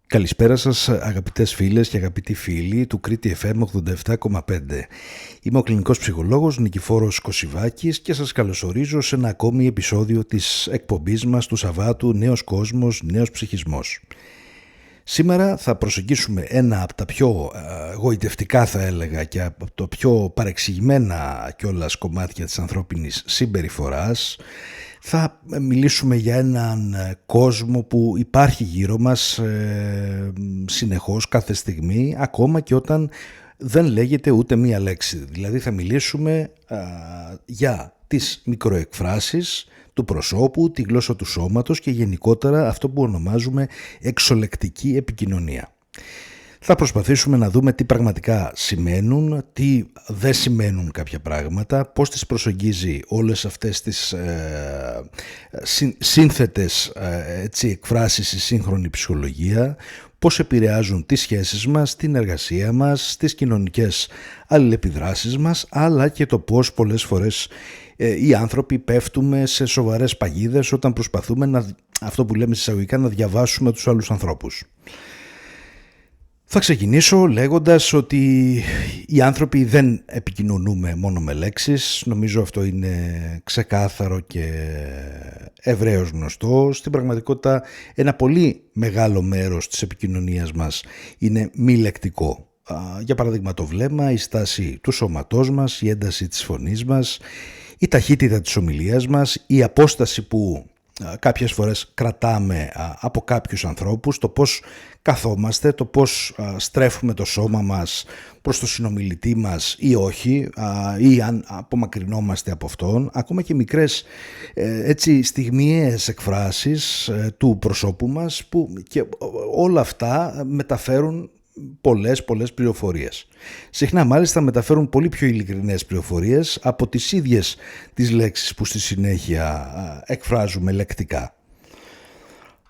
Καλησπέρα σας αγαπητές φίλες και αγαπητοί φίλοι του Κρήτη FM 87,5. Είμαι ο κλινικός ψυχολόγος Νικηφόρος Κωσιβάκης και σας καλωσορίζω σε ένα ακόμη επεισόδιο της εκπομπής μας του Σαββάτου «Νέος κόσμος, νέος ψυχισμός». Σήμερα θα προσεγγίσουμε ένα από τα πιο γοητευτικά, θα έλεγα, και από το πιο παρεξηγημένα κιόλας κομμάτια της ανθρώπινης συμπεριφοράς. Θα μιλήσουμε για έναν κόσμο που υπάρχει γύρω μας συνεχώς, κάθε στιγμή, ακόμα και όταν δεν λέγεται ούτε μία λέξη. Δηλαδή θα μιλήσουμε για τις μικροεκφράσεις του προσώπου, τη γλώσσα του σώματος και γενικότερα αυτό που ονομάζουμε εξωλεκτική επικοινωνία. Θα προσπαθήσουμε να δούμε τι πραγματικά σημαίνουν, τι δεν σημαίνουν κάποια πράγματα, πώς τις προσεγγίζει όλες αυτές τις σύνθετες εκφράσεις η σύγχρονη ψυχολογία, πώς επηρεάζουν τις σχέσεις μας, την εργασία μας, τις κοινωνικές αλληλεπιδράσεις μας, αλλά και το πώς πολλές φορές οι άνθρωποι πέφτουμε σε σοβαρές παγίδες όταν προσπαθούμε αυτό που λέμε εισαγωγικά, να διαβάσουμε τους άλλους ανθρώπους. Θα ξεκινήσω λέγοντας ότι οι άνθρωποι δεν επικοινωνούμε μόνο με λέξεις. Νομίζω αυτό είναι ξεκάθαρο και ευρέως γνωστό. Στην πραγματικότητα ένα πολύ μεγάλο μέρος της επικοινωνίας μας είναι μη λεκτικό. Για παράδειγμα το βλέμμα, η στάση του σώματός μας, η ένταση της φωνής μας, η ταχύτητα της ομιλίας μας, η απόσταση που κάποιες φορές κρατάμε από κάποιους ανθρώπους, το πώς καθόμαστε, το πώς στρέφουμε το σώμα μας προς το συνομιλητή μας ή όχι, ή αν απομακρυνόμαστε από αυτόν, ακόμα και μικρές στιγμιαίες εκφράσεις του προσώπου μας, που και όλα αυτά μεταφέρουν πολλές πληροφορίες. Συχνά μάλιστα μεταφέρουν πολύ πιο ειλικρινές πληροφορίες από τις ίδιες τις λέξεις που στη συνέχεια εκφράζουμε λεκτικά.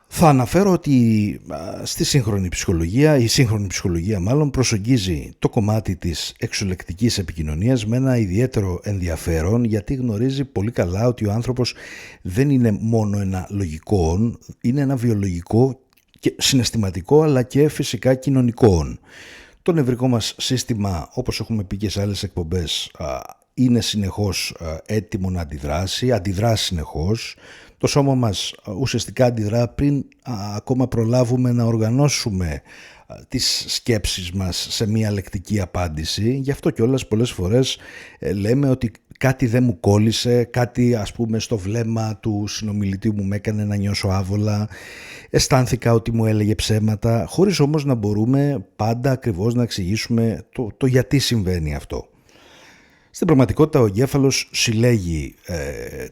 Θα αναφέρω ότι στη σύγχρονη ψυχολογία, η σύγχρονη ψυχολογία μάλλον, προσεγγίζει το κομμάτι της εξωλεκτικής επικοινωνίας με ένα ιδιαίτερο ενδιαφέρον, γιατί γνωρίζει πολύ καλά ότι ο άνθρωπος δεν είναι μόνο ένα λογικό, είναι ένα βιολογικό και συναισθηματικό, αλλά και φυσικά κοινωνικό. Το νευρικό μας σύστημα, όπως έχουμε πει και σε άλλες εκπομπές, είναι συνεχώς έτοιμο να αντιδράσει συνεχώς. Το σώμα μας ουσιαστικά αντιδρά πριν ακόμα προλάβουμε να οργανώσουμε τις σκέψεις μας σε μια λεκτική απάντηση. Γι' αυτό κιόλας πολλές φορές λέμε ότι κάτι δεν μου κόλλησε, κάτι ας πούμε στο βλέμμα του συνομιλητή μου με έκανε να νιώσω άβολα, αισθάνθηκα ότι μου έλεγε ψέματα, χωρίς όμως να μπορούμε πάντα ακριβώς να εξηγήσουμε το γιατί συμβαίνει αυτό. Στην πραγματικότητα ο εγκέφαλος συλλέγει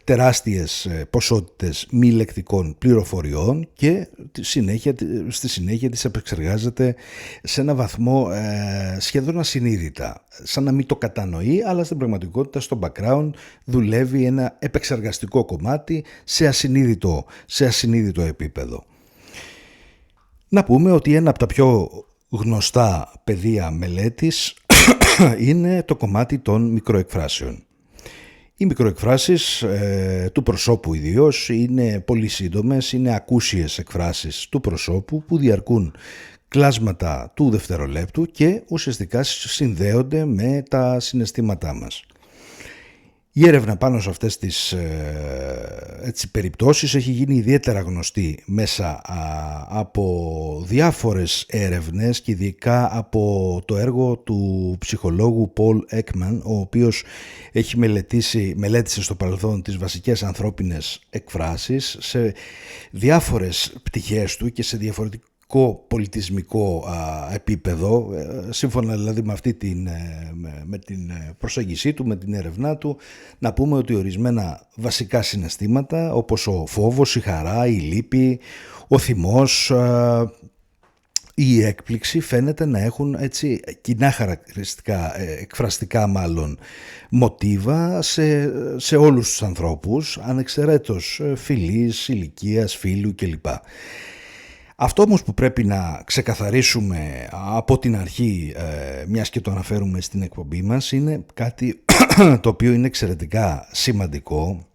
τεράστιες ποσότητες μη λεκτικών πληροφοριών και στη συνέχεια τις επεξεργάζεται σε ένα βαθμό σχεδόν ασυνείδητα, σαν να μην το κατανοεί, αλλά στην πραγματικότητα στο background δουλεύει ένα επεξεργαστικό κομμάτι σε ασυνείδητο επίπεδο. Να πούμε ότι ένα από τα πιο γνωστά πεδία μελέτης είναι το κομμάτι των μικροεκφράσεων. Οι μικροεκφράσεις του προσώπου ιδίως είναι πολύ σύντομες, είναι ακούσιες εκφράσεις του προσώπου που διαρκούν κλάσματα του δευτερολέπτου και ουσιαστικά συνδέονται με τα συναισθήματά μας. Η έρευνα πάνω σε αυτές τις περιπτώσεις έχει γίνει ιδιαίτερα γνωστή μέσα από διάφορες έρευνες και ειδικά από το έργο του ψυχολόγου Paul Ekman, ο οποίος έχει μελέτησε στο παρελθόν τις βασικές ανθρώπινες εκφράσεις σε διάφορες πτυχές του και σε διαφορετικό πολιτισμικό επίπεδο, σύμφωνα δηλαδή με την προσέγγιση του, με την έρευνά του. Να πούμε ότι ορισμένα βασικά συναισθήματα όπως ο φόβος, η χαρά, η λύπη, ο θυμός, η έκπληξη φαίνεται να έχουν κοινά χαρακτηριστικά, εκφραστικά μάλλον, μοτίβα σε όλους τους ανθρώπους, ανεξαιρέτως φυλής, ηλικίας, φύλου κλπ. Αυτό όμως που πρέπει να ξεκαθαρίσουμε από την αρχή, μιας και το αναφέρουμε στην εκπομπή μας, είναι κάτι το οποίο είναι εξαιρετικά σημαντικό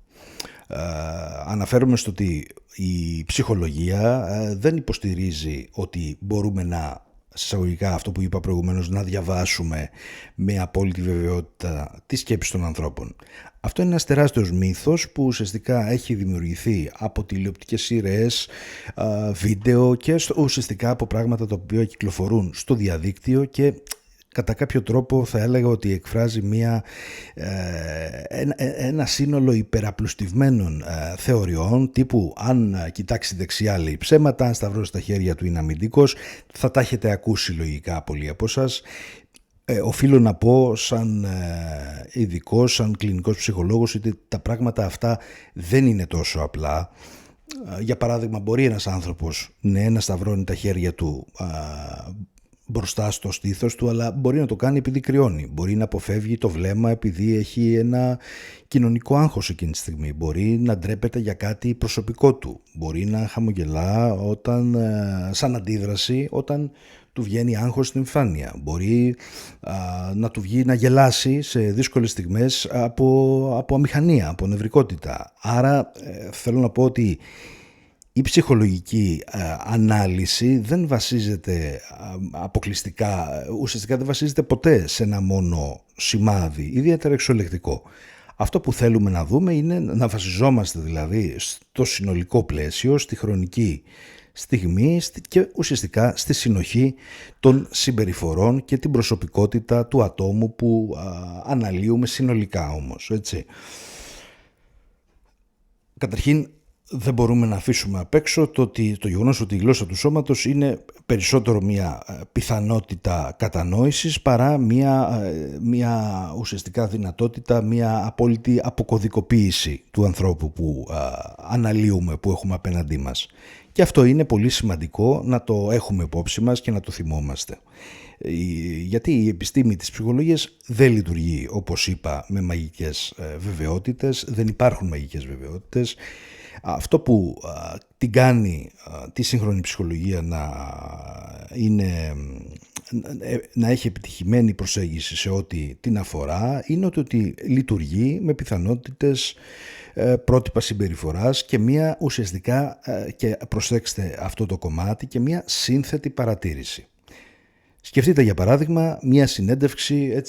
αναφέρομαι στο ότι η ψυχολογία δεν υποστηρίζει ότι μπορούμε να, συσσαγωγικά αυτό που είπα προηγουμένως, να διαβάσουμε με απόλυτη βεβαιότητα τη σκέψη των ανθρώπων. Αυτό είναι ένας τεράστιος μύθος που ουσιαστικά έχει δημιουργηθεί από τηλεοπτικές σειρές, βίντεο και ουσιαστικά από πράγματα τα οποία κυκλοφορούν στο διαδίκτυο και κατά κάποιο τρόπο θα έλεγα ότι εκφράζει ένα σύνολο υπεραπλουστευμένων θεωριών τύπου αν κοιτάξει δεξιά λέει ψέματα, αν σταυρώσει τα χέρια του είναι αμυντικός. Θα τα έχετε ακούσει λογικά πολλοί από εσάς. Οφείλω να πω σαν ειδικός, σαν κλινικός ψυχολόγος, ότι τα πράγματα αυτά δεν είναι τόσο απλά. Για παράδειγμα, μπορεί ένας άνθρωπος να σταυρώνει τα χέρια του μπροστά στο στήθος του, αλλά μπορεί να το κάνει επειδή κρυώνει. Μπορεί να αποφεύγει το βλέμμα επειδή έχει ένα κοινωνικό άγχος εκείνη τη στιγμή. Μπορεί να ντρέπεται για κάτι προσωπικό του. Μπορεί να χαμογελά σαν αντίδραση όταν του βγαίνει άγχος στην εμφάνεια. Μπορεί να του βγει να γελάσει σε δύσκολες στιγμές από αμηχανία, από νευρικότητα. Άρα θέλω να πω ότι η ψυχολογική ανάλυση δεν βασίζεται αποκλειστικά, ουσιαστικά δεν βασίζεται ποτέ σε ένα μόνο σημάδι, ιδιαίτερα εξωλεκτικό. Αυτό που θέλουμε να δούμε είναι να βασιζόμαστε δηλαδή στο συνολικό πλαίσιο, στη χρονική στιγμή και ουσιαστικά στη συνοχή των συμπεριφορών και την προσωπικότητα του ατόμου που αναλύουμε συνολικά όμως, έτσι. Καταρχήν, δεν μπορούμε να αφήσουμε απ' έξω το γεγονός ότι η γλώσσα του σώματος είναι περισσότερο μια πιθανότητα κατανόησης παρά μια ουσιαστικά δυνατότητα, μια απόλυτη αποκωδικοποίηση του ανθρώπου που αναλύουμε, που έχουμε απέναντί μας. Και αυτό είναι πολύ σημαντικό να το έχουμε υπόψη μας και να το θυμόμαστε. Γιατί η επιστήμη της ψυχολογίας δεν λειτουργεί, όπως είπα, με μαγικές βεβαιότητες, δεν υπάρχουν μαγικές βεβαιότητες. Αυτό που την κάνει τη σύγχρονη ψυχολογία να έχει επιτυχημένη προσέγγιση σε ό,τι την αφορά είναι ότι λειτουργεί με πιθανότητες πρότυπα συμπεριφοράς και μια ουσιαστικά, και προσέξτε αυτό το κομμάτι, και μια σύνθετη παρατήρηση. Σκεφτείτε για παράδειγμα μια συνέντευξη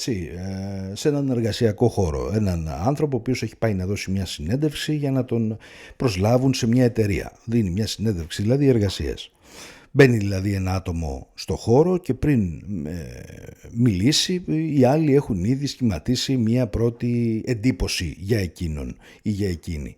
σε έναν εργασιακό χώρο. Έναν άνθρωπο ο οποίος έχει πάει να δώσει μια συνέντευξη για να τον προσλάβουν σε μια εταιρεία. Δίνει μια συνέντευξη δηλαδή εργασίας. Μπαίνει δηλαδή ένα άτομο στο χώρο και πριν μιλήσει οι άλλοι έχουν ήδη σχηματίσει μια πρώτη εντύπωση για εκείνον ή για εκείνη.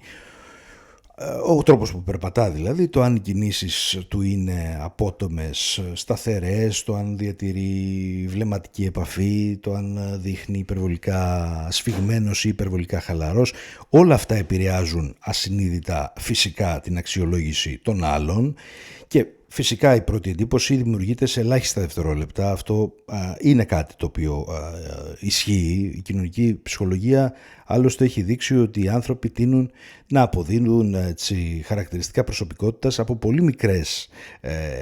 Ο τρόπος που περπατά δηλαδή, το αν οι κινήσεις του είναι απότομες, σταθερές, το αν διατηρεί βλεμματική επαφή, το αν δείχνει υπερβολικά σφιγμένος ή υπερβολικά χαλαρός, όλα αυτά επηρεάζουν ασυνείδητα φυσικά την αξιολόγηση των άλλων και φυσικά η πρώτη εντύπωση δημιουργείται σε ελάχιστα δευτερόλεπτα. Αυτό είναι κάτι το οποίο ισχύει. Η κοινωνική ψυχολογία άλλωστε έχει δείξει ότι οι άνθρωποι τείνουν να αποδίνουν χαρακτηριστικά προσωπικότητας από πολύ μικρές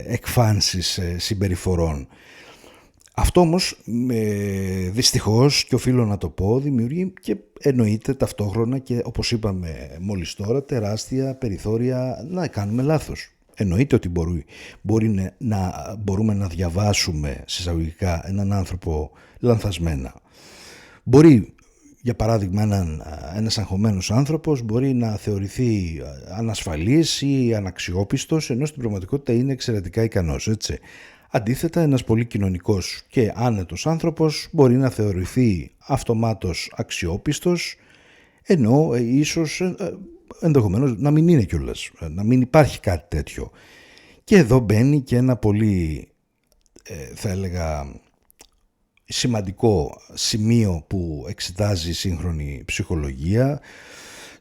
εκφάνσεις συμπεριφορών. Αυτό όμως δυστυχώς, και οφείλω να το πω, δημιουργεί και εννοείται ταυτόχρονα και, όπως είπαμε μόλις τώρα, τεράστια περιθώρια να κάνουμε λάθος. Εννοείται ότι μπορούμε να διαβάσουμε συσσαγωγικά έναν άνθρωπο λανθασμένα. Μπορεί, για παράδειγμα, ένας αγχωμένος άνθρωπος μπορεί να θεωρηθεί ανασφαλής ή αναξιόπιστος, ενώ στην πραγματικότητα είναι εξαιρετικά ικανός, έτσι. Αντίθετα, ένας πολύ κοινωνικός και άνετος άνθρωπος μπορεί να θεωρηθεί αυτομάτως αξιόπιστος, ενώ ίσως ενδεχομένως να μην είναι κιόλας, να μην υπάρχει κάτι τέτοιο. Και εδώ μπαίνει και ένα πολύ, θα έλεγα, σημαντικό σημείο που εξετάζει η σύγχρονη ψυχολογία,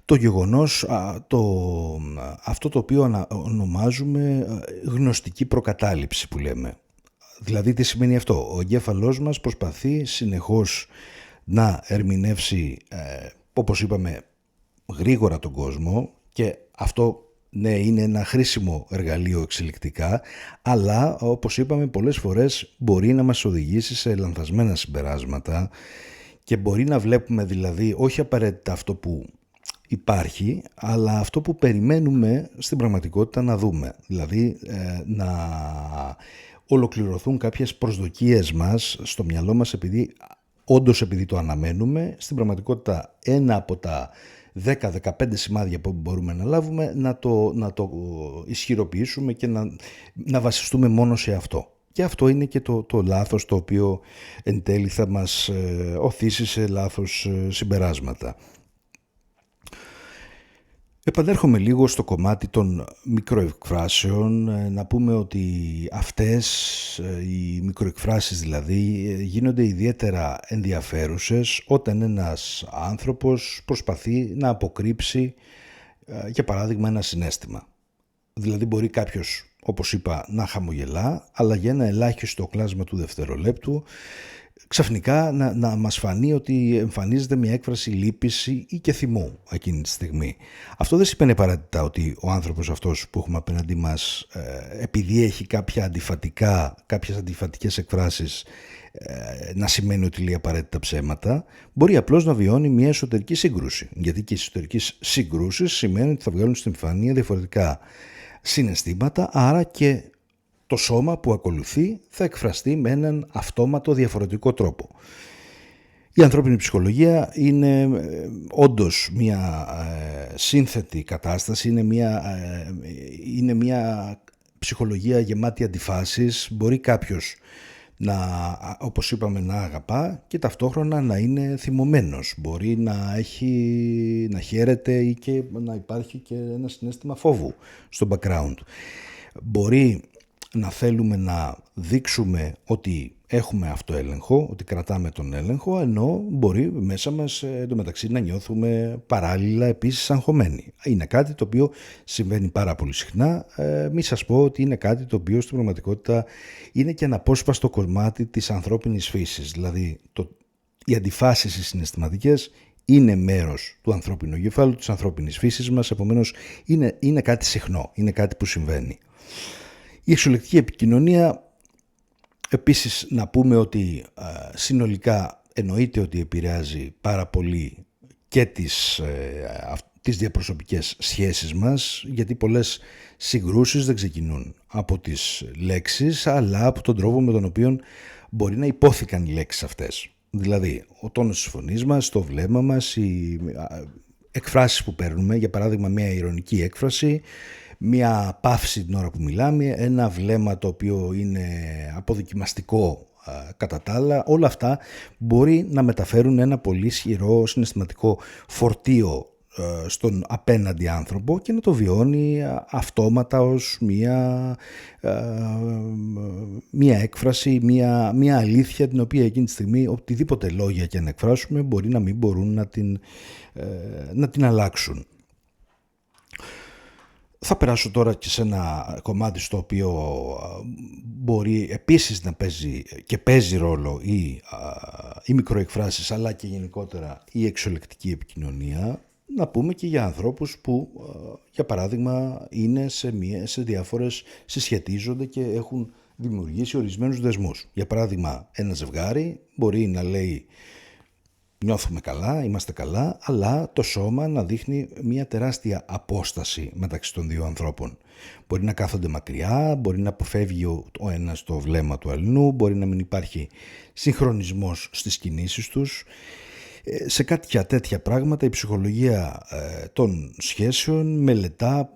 το γεγονός, αυτό το οποίο ονομάζουμε γνωστική προκατάληψη που λέμε. Δηλαδή τι σημαίνει αυτό? Ο εγκέφαλός μας προσπαθεί συνεχώς να ερμηνεύσει, όπως είπαμε, γρήγορα τον κόσμο, και αυτό ναι, είναι ένα χρήσιμο εργαλείο εξελικτικά, αλλά όπως είπαμε πολλές φορές μπορεί να μας οδηγήσει σε λανθασμένα συμπεράσματα και μπορεί να βλέπουμε δηλαδή όχι απαραίτητα αυτό που υπάρχει, αλλά αυτό που περιμένουμε στην πραγματικότητα να δούμε, δηλαδή να ολοκληρωθούν κάποιες προσδοκίες μας στο μυαλό μας, επειδή το αναμένουμε, στην πραγματικότητα ένα από τα 10-15 σημάδια που μπορούμε να λάβουμε να το ισχυροποιήσουμε και να βασιστούμε μόνο σε αυτό. Και αυτό είναι και το λάθος το οποίο εν τέλει θα μας οθήσει σε λάθος συμπεράσματα. Επανέρχομαι λίγο στο κομμάτι των μικροεκφράσεων, να πούμε ότι αυτές οι μικροεκφράσεις δηλαδή γίνονται ιδιαίτερα ενδιαφέρουσες όταν ένας άνθρωπος προσπαθεί να αποκρύψει για παράδειγμα ένα συναίσθημα. Δηλαδή μπορεί κάποιος, όπως είπα, να χαμογελά, αλλά για ένα ελάχιστο κλάσμα του δευτερολέπτου ξαφνικά να μας φανεί ότι εμφανίζεται μια έκφραση λύπης ή και θυμού εκείνη τη στιγμή. Αυτό δεν σημαίνει απαραίτητα ότι ο άνθρωπος αυτός που έχουμε απέναντί μας, επειδή έχει κάποιες αντιφατικές εκφράσεις, να σημαίνει ότι λέει απαραίτητα ψέματα. Μπορεί απλώς να βιώνει μια εσωτερική σύγκρουση, γιατί και οι εσωτερικές σύγκρουσεις σημαίνουν ότι θα βγάλουν στην εμφάνεια διαφορετικά συναισθήματα, άρα και το σώμα που ακολουθεί θα εκφραστεί με έναν αυτόματο διαφορετικό τρόπο. Η ανθρώπινη ψυχολογία είναι όντως μια σύνθετη κατάσταση, είναι μια ψυχολογία γεμάτη αντιφάσεις. Μπορεί κάποιος όπως είπαμε, να αγαπά και ταυτόχρονα να είναι θυμωμένος. Μπορεί να χαίρεται ή και να υπάρχει και ένα συναίσθημα φόβου στο background. Μπορεί να θέλουμε να δείξουμε ότι έχουμε αυτοέλεγχο, ότι κρατάμε τον έλεγχο, ενώ μπορεί μέσα μας εντωμεταξύ να νιώθουμε παράλληλα επίσης αγχωμένοι. Είναι κάτι το οποίο συμβαίνει πάρα πολύ συχνά. Μη σας πω ότι είναι κάτι το οποίο στην πραγματικότητα είναι και αναπόσπαστο κομμάτι της ανθρώπινης φύσης. Δηλαδή οι αντιφάσεις οι συναισθηματικές είναι μέρος του ανθρώπινου εγκεφάλου, της ανθρώπινης φύσης μας, επομένως είναι κάτι συχνό, είναι κάτι που συμβαίνει. Η εξωλεκτική επικοινωνία, επίσης να πούμε ότι συνολικά εννοείται ότι επηρεάζει πάρα πολύ και τις διαπροσωπικές σχέσεις μας, γιατί πολλές συγκρούσεις δεν ξεκινούν από τις λέξεις, αλλά από τον τρόπο με τον οποίο μπορεί να υπόθηκαν οι λέξεις αυτές. Δηλαδή, ο τόνος της φωνής μας, το βλέμμα μας, οι εκφράσεις που παίρνουμε, για παράδειγμα μια ειρωνική έκφραση, μια παύση την ώρα που μιλάμε, ένα βλέμμα το οποίο είναι αποδοκιμαστικό κατά τα άλλα, όλα αυτά μπορεί να μεταφέρουν ένα πολύ ισχυρό συναισθηματικό φορτίο στον απέναντι άνθρωπο και να το βιώνει αυτόματα ως μια έκφραση, μια αλήθεια την οποία εκείνη τη στιγμή οτιδήποτε λόγια και να εκφράσουμε μπορεί να μην μπορούν να την αλλάξουν. Θα περάσω τώρα και σε ένα κομμάτι στο οποίο μπορεί επίσης να παίζει ρόλο οι μικροεκφράσεις, αλλά και γενικότερα η εξωλεκτική επικοινωνία. Να πούμε και για ανθρώπους που για παράδειγμα είναι σε διάφορες, συσχετίζονται και έχουν δημιουργήσει ορισμένους δεσμούς. Για παράδειγμα, ένα ζευγάρι μπορεί να λέει νιώθουμε καλά, είμαστε καλά, αλλά το σώμα να δείχνει μια τεράστια απόσταση μεταξύ των δύο ανθρώπων. Μπορεί να κάθονται μακριά, μπορεί να αποφεύγει ο ένας το βλέμμα του αλλού, μπορεί να μην υπάρχει συγχρονισμός στις κινήσεις τους. Σε κάποια τέτοια πράγματα η ψυχολογία των σχέσεων μελετά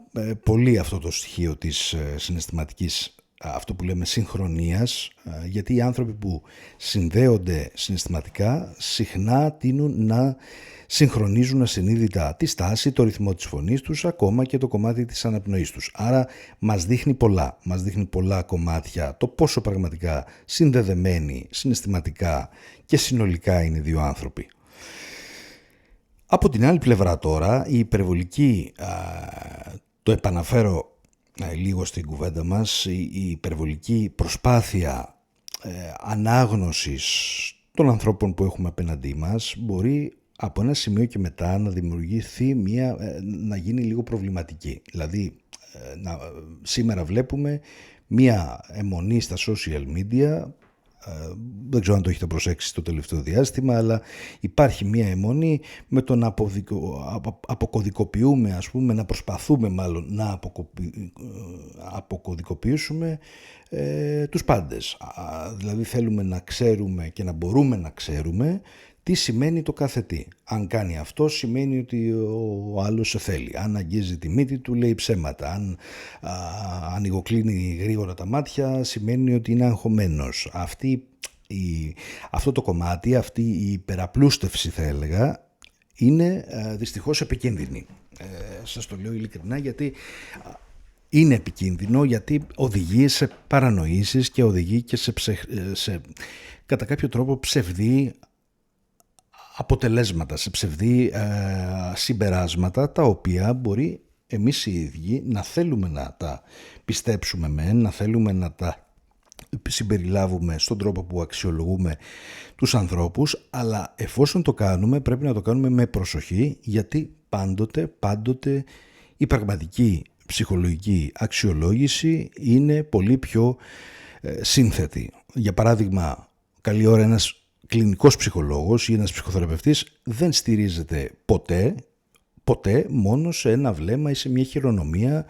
πολύ αυτό το στοιχείο της συναισθηματικής, αυτό που λέμε συγχρονίας, γιατί οι άνθρωποι που συνδέονται συναισθηματικά συχνά τείνουν να συγχρονίζουν ασυνείδητα τη στάση, το ρυθμό της φωνής τους, ακόμα και το κομμάτι της αναπνοής τους. Άρα μας δείχνει πολλά κομμάτια το πόσο πραγματικά συνδεδεμένοι συναισθηματικά και συνολικά είναι δύο άνθρωποι. Από την άλλη πλευρά τώρα, η υπερβολική, το επαναφέρω λίγο στην κουβέντα μας, η υπερβολική προσπάθεια ανάγνωσης των ανθρώπων που έχουμε απέναντί μας μπορεί από ένα σημείο και μετά να δημιουργηθεί να γίνει λίγο προβληματική. Δηλαδή, σήμερα βλέπουμε μία αιμονή στα social media Δεν ξέρω αν το έχετε προσέξει το τελευταίο διάστημα, αλλά υπάρχει μια αιμονή με το να αποκωδικοποιούμε, ας πούμε, να προσπαθούμε μάλλον να αποκωδικοποιήσουμε τους πάντες. Δηλαδή θέλουμε να ξέρουμε και να μπορούμε να ξέρουμε τι σημαίνει το κάθε τι. Αν κάνει αυτό σημαίνει ότι ο άλλος σε θέλει. Αν αγγίζει τη μύτη του λέει ψέματα. Αν ανοιγοκλίνει γρήγορα τα μάτια σημαίνει ότι είναι αγχωμένος. Αυτό το κομμάτι, αυτή η υπεραπλούστευση θα έλεγα, είναι δυστυχώς επικίνδυνη. Σας το λέω ειλικρινά, γιατί είναι επικίνδυνο, γιατί οδηγεί σε παρανοήσεις και οδηγεί και σε κατά κάποιο τρόπο ψευδή αποτελέσματα, σε ψευδή συμπεράσματα, τα οποία μπορεί εμείς οι ίδιοι να θέλουμε να τα πιστέψουμε να θέλουμε να τα συμπεριλάβουμε στον τρόπο που αξιολογούμε τους ανθρώπους, αλλά εφόσον το κάνουμε πρέπει να το κάνουμε με προσοχή, γιατί πάντοτε η πραγματική ψυχολογική αξιολόγηση είναι πολύ πιο σύνθετη. Για παράδειγμα, καλή ώρα ένας κλινικός ψυχολόγος ή ένας ψυχοθεραπευτής δεν στηρίζεται ποτέ μόνο σε ένα βλέμμα ή σε μια χειρονομία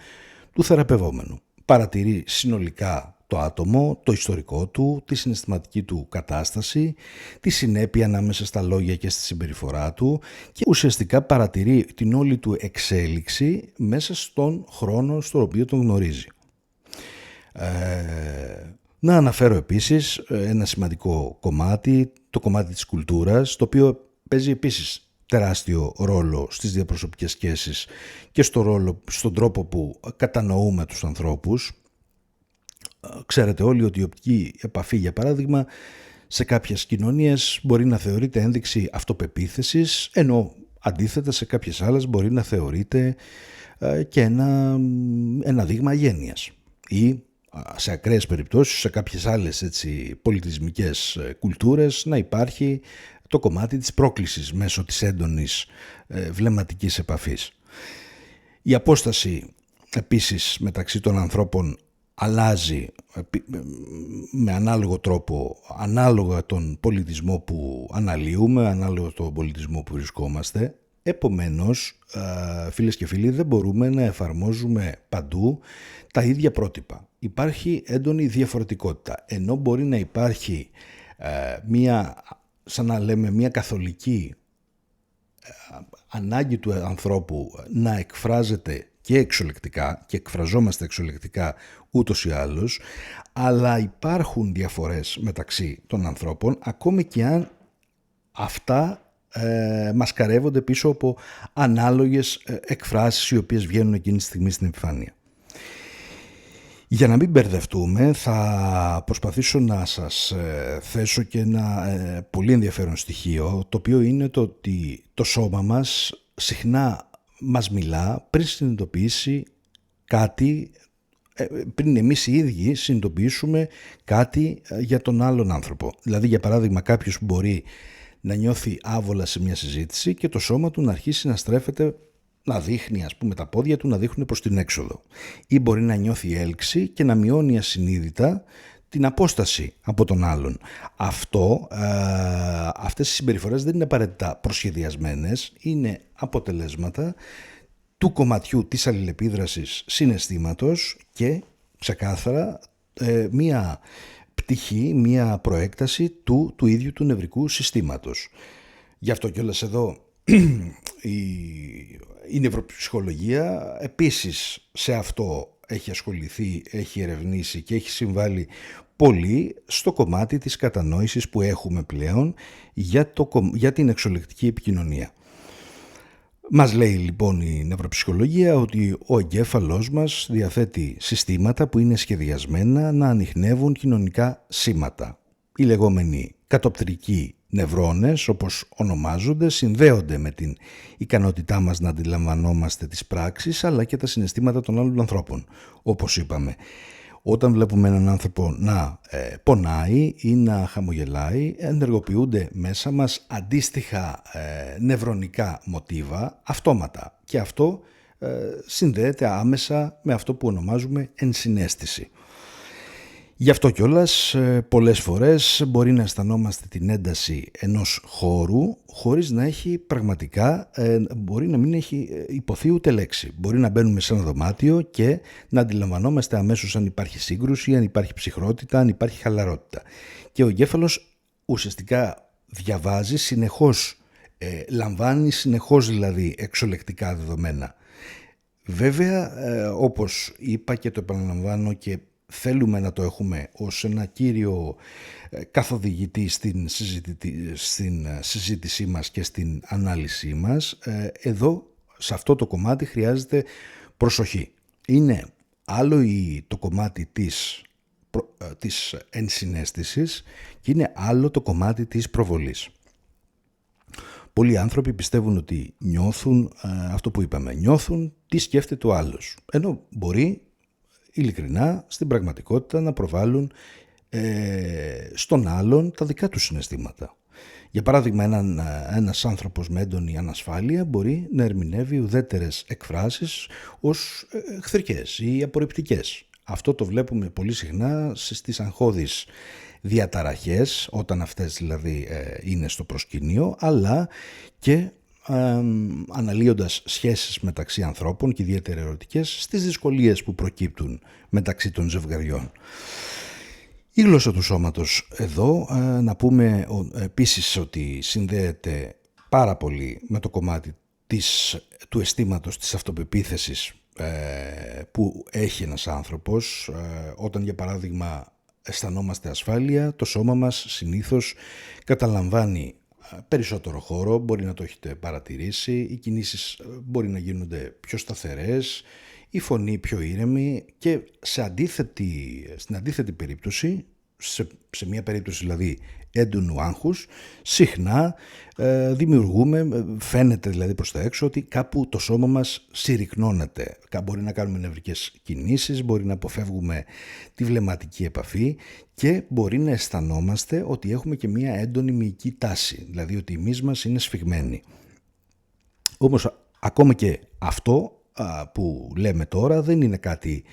του θεραπευόμενου. Παρατηρεί συνολικά το άτομο, το ιστορικό του, τη συναισθηματική του κατάσταση, τη συνέπεια ανάμεσα στα λόγια και στη συμπεριφορά του και ουσιαστικά παρατηρεί την όλη του εξέλιξη μέσα στον χρόνο στον οποίο τον γνωρίζει. Να αναφέρω επίσης ένα σημαντικό κομμάτι, το κομμάτι της κουλτούρας, το οποίο παίζει επίσης τεράστιο ρόλο στις διαπροσωπικές σχέσεις και στον τρόπο που κατανοούμε τους ανθρώπους. Ξέρετε όλοι ότι η οπτική επαφή, για παράδειγμα, σε κάποιες κοινωνίες μπορεί να θεωρείται ένδειξη αυτοπεποίθησης, ενώ αντίθετα σε κάποιες άλλες μπορεί να θεωρείται και ένα δείγμα αγένειας. Ή σε ακραίες περιπτώσεις, σε κάποιες άλλες πολιτισμικές κουλτούρες, να υπάρχει το κομμάτι της πρόκλησης μέσω της έντονης βλεμματικής επαφής. Η απόσταση επίσης μεταξύ των ανθρώπων αλλάζει με ανάλογο τρόπο, ανάλογα τον πολιτισμό που αναλύουμε, ανάλογα τον πολιτισμό που βρισκόμαστε. Επομένως, φίλες και φίλοι, δεν μπορούμε να εφαρμόζουμε παντού τα ίδια πρότυπα. Υπάρχει έντονη διαφορετικότητα, ενώ μπορεί να υπάρχει μια καθολική ανάγκη του ανθρώπου να εκφράζεται και εξολεκτικά, και εκφραζόμαστε εξολεκτικά ούτως ή άλλως, αλλά υπάρχουν διαφορές μεταξύ των ανθρώπων, ακόμη και αν αυτά μασκαρεύονται πίσω από ανάλογες εκφράσεις οι οποίες βγαίνουν εκείνη τη στιγμή στην επιφάνεια. Για να μην μπερδευτούμε, θα προσπαθήσω να σας θέσω και ένα πολύ ενδιαφέρον στοιχείο, το οποίο είναι το ότι το σώμα μας συχνά μας μιλά πριν συνειδητοποιήσει κάτι, πριν εμείς οι ίδιοι συνειδητοποιήσουμε κάτι για τον άλλον άνθρωπο. Δηλαδή, για παράδειγμα, κάποιος που μπορεί να νιώθει άβολα σε μια συζήτηση και το σώμα του να αρχίσει να στρέφεται, να δείχνει, ας πούμε, τα πόδια του να δείχνουν προς την έξοδο. Ή μπορεί να νιώθει έλξη και να μειώνει ασυνείδητα την απόσταση από τον άλλον. Αυτές οι συμπεριφορές δεν είναι απαραίτητα προσχεδιασμένες, είναι αποτελέσματα του κομματιού της αλληλεπίδρασης συναισθήματος και ξεκάθαρα μία πτυχή, μία προέκταση του ίδιου του νευρικού συστήματος. Γι' αυτό κιόλας εδώ η νευροψυχολογία επίσης σε αυτό έχει ασχοληθεί, έχει ερευνήσει και έχει συμβάλει πολύ στο κομμάτι της κατανόησης που έχουμε πλέον για την εξολεκτική επικοινωνία. Μας λέει λοιπόν η νευροψυχολογία ότι ο εγκέφαλός μας διαθέτει συστήματα που είναι σχεδιασμένα να ανιχνεύουν κοινωνικά σήματα. Οι λεγόμενοι κατοπτρικοί νευρώνες, όπως ονομάζονται, συνδέονται με την ικανότητά μας να αντιλαμβανόμαστε τις πράξεις αλλά και τα συναισθήματα των άλλων ανθρώπων. Όπως είπαμε, όταν βλέπουμε έναν άνθρωπο να πονάει ή να χαμογελάει, ενεργοποιούνται μέσα μας αντίστοιχα νευρονικά μοτίβα αυτόματα και αυτό συνδέεται άμεσα με αυτό που ονομάζουμε ενσυναίσθηση. Γι' αυτό κιόλας πολλές φορές μπορεί να αισθανόμαστε την ένταση ενός χώρου χωρίς να έχει πραγματικά, μπορεί να μην έχει υποθεί ούτε λέξη. Μπορεί να μπαίνουμε σε ένα δωμάτιο και να αντιλαμβανόμαστε αμέσως αν υπάρχει σύγκρουση, αν υπάρχει ψυχρότητα, αν υπάρχει χαλαρότητα. Και ο εγκέφαλος ουσιαστικά διαβάζει συνεχώς, λαμβάνει συνεχώς δηλαδή εξολεκτικά δεδομένα. Βέβαια, όπως είπα και το επαναλαμβάνω και θέλουμε να το έχουμε ως ένα κύριο καθοδηγητή στην συζήτησή μας και στην ανάλυση μας, εδώ σε αυτό το κομμάτι χρειάζεται προσοχή. Είναι άλλο το κομμάτι της ενσυναίσθησης και είναι άλλο το κομμάτι της προβολής. Πολλοί άνθρωποι πιστεύουν ότι νιώθουν αυτό που είπαμε, νιώθουν τι σκέφτεται ο άλλος, ενώ μπορεί ειλικρινά στην πραγματικότητα να προβάλλουν στον άλλον τα δικά του συναισθήματα. Για παράδειγμα, ένας άνθρωπος με έντονη ανασφάλεια μπορεί να ερμηνεύει ουδέτερες εκφράσεις ως εχθρικές ή απορριπτικές. Αυτό το βλέπουμε πολύ συχνά στις αγχώδεις διαταραχές, όταν αυτές δηλαδή είναι στο προσκήνιο, αλλά και αναλύοντας σχέσεις μεταξύ ανθρώπων και ιδιαίτερα ερωτικές, στις δυσκολίες που προκύπτουν μεταξύ των ζευγαριών. Η γλώσσα του σώματος εδώ, να πούμε επίσης ότι συνδέεται πάρα πολύ με το κομμάτι του αισθήματος, της αυτοπεποίθησης που έχει ένας άνθρωπος. Όταν για παράδειγμα αισθανόμαστε ασφάλεια, το σώμα μας συνήθως καταλαμβάνει περισσότερο χώρο, μπορεί να το έχετε παρατηρήσει, οι κινήσεις μπορεί να γίνονται πιο σταθερές, η φωνή πιο ήρεμη και στην αντίθετη περίπτωση, σε μια περίπτωση δηλαδή έντονου άγχους, συχνά φαίνεται δηλαδή προς τα έξω ότι κάπου το σώμα μας συρρυκνώνεται. Μπορεί να κάνουμε νευρικές κινήσεις, μπορεί να αποφεύγουμε τη βλεμματική επαφή και μπορεί να αισθανόμαστε ότι έχουμε και μια έντονη μυϊκή τάση, δηλαδή ότι η μυς μας είναι σφιγμένη. Όμως ακόμα και αυτό που λέμε τώρα δεν είναι κάτι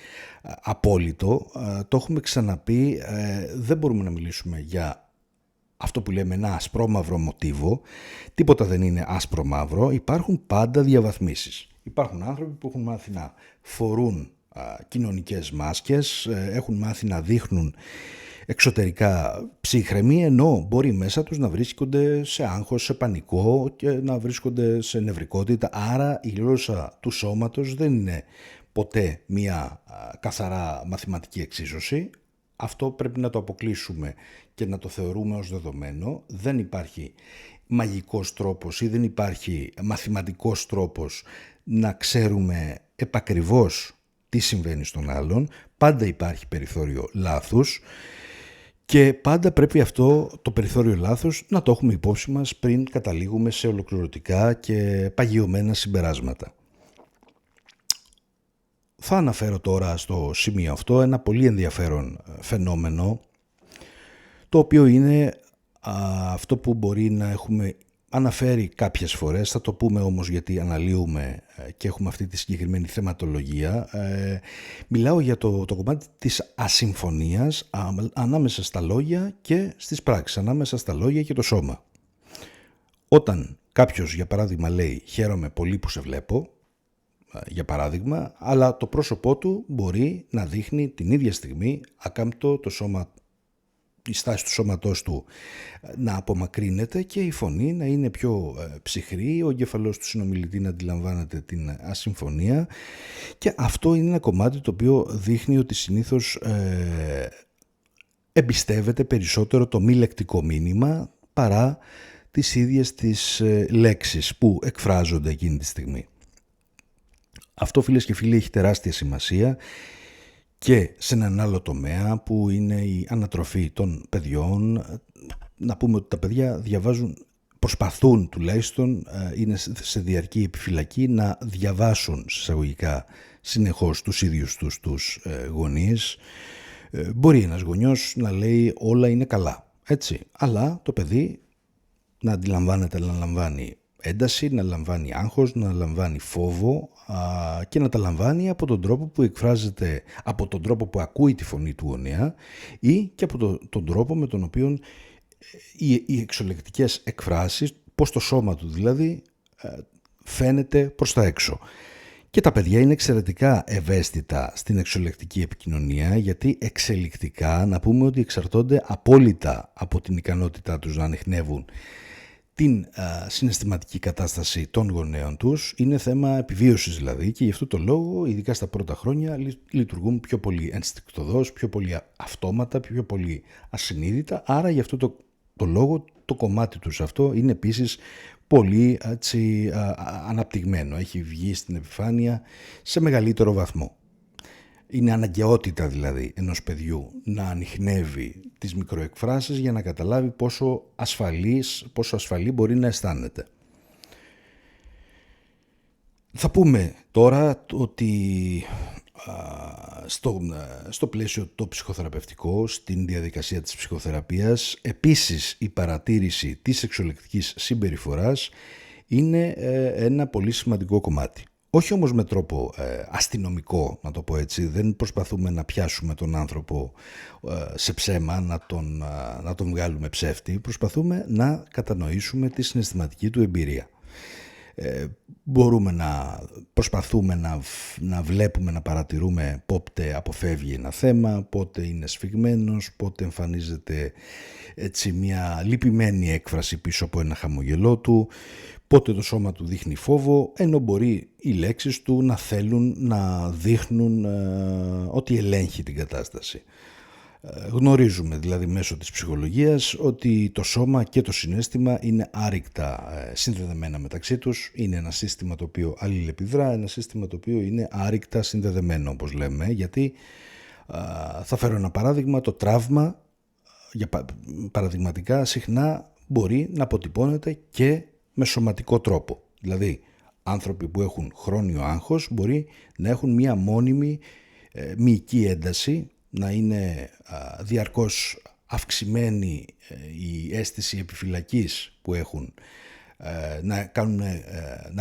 απόλυτο, το έχουμε ξαναπεί, δεν μπορούμε να μιλήσουμε για αυτό που λέμε ένα ασπρόμαυρο μοτίβο, τίποτα δεν είναι άσπρο-μαύρο, υπάρχουν πάντα διαβαθμίσεις. Υπάρχουν άνθρωποι που έχουν μάθει να φορούν κοινωνικές μάσκες, έχουν μάθει να δείχνουν εξωτερικά ψύχρεμοι, ενώ μπορεί μέσα τους να βρίσκονται σε άγχος, σε πανικό και να βρίσκονται σε νευρικότητα. Άρα η γλώσσα του σώματος δεν είναι ποτέ μια καθαρά μαθηματική εξίσωση. Αυτό πρέπει να το αποκλείσουμε και να το θεωρούμε ως δεδομένο. Δεν υπάρχει μαγικός τρόπος ή δεν υπάρχει μαθηματικός τρόπος να ξέρουμε επακριβώς τι συμβαίνει στον άλλον. Πάντα υπάρχει περιθώριο λάθους και πάντα πρέπει αυτό το περιθώριο λάθους να το έχουμε υπόψη μας πριν καταλήγουμε σε ολοκληρωτικά και παγιωμένα συμπεράσματα. Θα αναφέρω τώρα στο σημείο αυτό ένα πολύ ενδιαφέρον φαινόμενο, το οποίο είναι αυτό που μπορεί να έχουμε αναφέρει κάποιες φορές, θα το πούμε όμως γιατί αναλύουμε και έχουμε αυτή τη συγκεκριμένη θεματολογία. Μιλάω για το κομμάτι της ασυμφωνίας ανάμεσα στα λόγια και στις πράξεις, ανάμεσα στα λόγια και το σώμα. Όταν κάποιος για παράδειγμα λέει «χαίρομαι πολύ που σε βλέπω», για παράδειγμα, αλλά το πρόσωπό του μπορεί να δείχνει την ίδια στιγμή ακάμπτο η στάση του σώματός του να απομακρύνεται και η φωνή να είναι πιο ψυχρή, ο εγκέφαλος του συνομιλητή να αντιλαμβάνεται την ασυμφωνία, και αυτό είναι ένα κομμάτι το οποίο δείχνει ότι συνήθως εμπιστεύεται περισσότερο το μη λεκτικό μήνυμα παρά τις ίδιες τις λέξεις που εκφράζονται εκείνη τη στιγμή. Αυτό, φίλες και φίλοι, έχει τεράστια σημασία και σε έναν άλλο τομέα που είναι η ανατροφή των παιδιών. Να πούμε ότι τα παιδιά προσπαθούν τουλάχιστον, είναι σε διαρκή επιφυλακή να διαβάσουν εισαγωγικά συνεχώς τους ίδιους τους γονείς. Μπορεί ένας γονιός να λέει όλα είναι καλά, έτσι, αλλά το παιδί να αντιλαμβάνεται, να λαμβάνει ένταση, να λαμβάνει άγχος, να λαμβάνει φόβο και να τα λαμβάνει από τον τρόπο που εκφράζεται, από τον τρόπο που ακούει τη φωνή του γονέα ή και από τον τρόπο με τον οποίο οι εξωλεκτικές εκφράσεις, πώς το σώμα του δηλαδή φαίνεται προς τα έξω. Και τα παιδιά είναι εξαιρετικά ευαίσθητα στην εξωλεκτική επικοινωνία, γιατί εξελικτικά να πούμε ότι εξαρτώνται απόλυτα από την ικανότητά τους να ανιχνεύουν την συναισθηματική κατάσταση των γονέων τους. Είναι θέμα επιβίωσης δηλαδή, και γι' αυτό το λόγο ειδικά στα πρώτα χρόνια λειτουργούν πιο πολύ ενστικτωδώς, πιο πολύ αυτόματα, πιο πολύ ασυνείδητα. Άρα γι' αυτό το λόγο το κομμάτι τους αυτό είναι επίσης πολύ αναπτυγμένο, έχει βγει στην επιφάνεια σε μεγαλύτερο βαθμό. Είναι αναγκαιότητα δηλαδή ενός παιδιού να ανιχνεύει τις μικροεκφράσεις για να καταλάβει πόσο ασφαλή μπορεί να αισθάνεται. Θα πούμε τώρα ότι στο πλαίσιο το ψυχοθεραπευτικό, στην διαδικασία της ψυχοθεραπείας, επίσης η παρατήρηση της εξωλεκτικής συμπεριφοράς είναι ένα πολύ σημαντικό κομμάτι. Όχι όμως με τρόπο αστυνομικό, να το πω έτσι. Δεν προσπαθούμε να πιάσουμε τον άνθρωπο σε ψέμα, να τον βγάλουμε ψεύτη. Προσπαθούμε να κατανοήσουμε τη συναισθηματική του εμπειρία. Μπορούμε να προσπαθούμε να βλέπουμε, να παρατηρούμε πότε αποφεύγει ένα θέμα, πότε είναι σφιγμένος, πότε εμφανίζεται έτσι μια λυπημένη έκφραση πίσω από ένα χαμογελό του, πότε το σώμα του δείχνει φόβο, ενώ μπορεί οι λέξεις του να θέλουν να δείχνουν ότι ελέγχει την κατάσταση. Γνωρίζουμε δηλαδή μέσω της ψυχολογίας ότι το σώμα και το συναίσθημα είναι άρρηκτα συνδεδεμένα μεταξύ τους. Είναι ένα σύστημα το οποίο αλληλεπιδρά, ένα σύστημα το οποίο είναι άρρηκτα συνδεδεμένο, όπως λέμε, γιατί θα φέρω ένα παράδειγμα. Το τραύμα, παραδειγματικά, συχνά μπορεί να αποτυπώνεται και με σωματικό τρόπο. Δηλαδή άνθρωποι που έχουν χρόνιο άγχος μπορεί να έχουν μία μόνιμη μυϊκή ένταση, να είναι διαρκώς αυξημένη η αίσθηση επιφυλακής που έχουν, να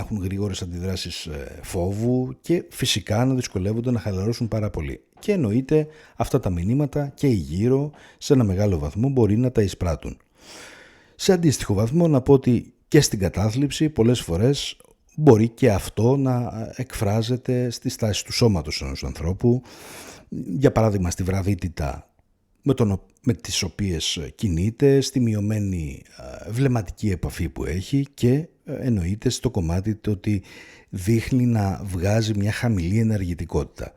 έχουν γρήγορες αντιδράσεις φόβου και φυσικά να δυσκολεύονται να χαλαρώσουν πάρα πολύ. Και εννοείται αυτά τα μηνύματα και οι γύρω σε ένα μεγάλο βαθμό μπορεί να τα εισπράττουν. Σε αντίστοιχο βαθμό να πω ότι και στην κατάθλιψη πολλές φορές μπορεί και αυτό να εκφράζεται στη στάση του σώματος ενός ανθρώπου. Για παράδειγμα στη βραδύτητα με τις οποίες κινείται, στη μειωμένη βλεμματική επαφή που έχει και εννοείται στο κομμάτι το ότι δείχνει να βγάζει μια χαμηλή ενεργητικότητα.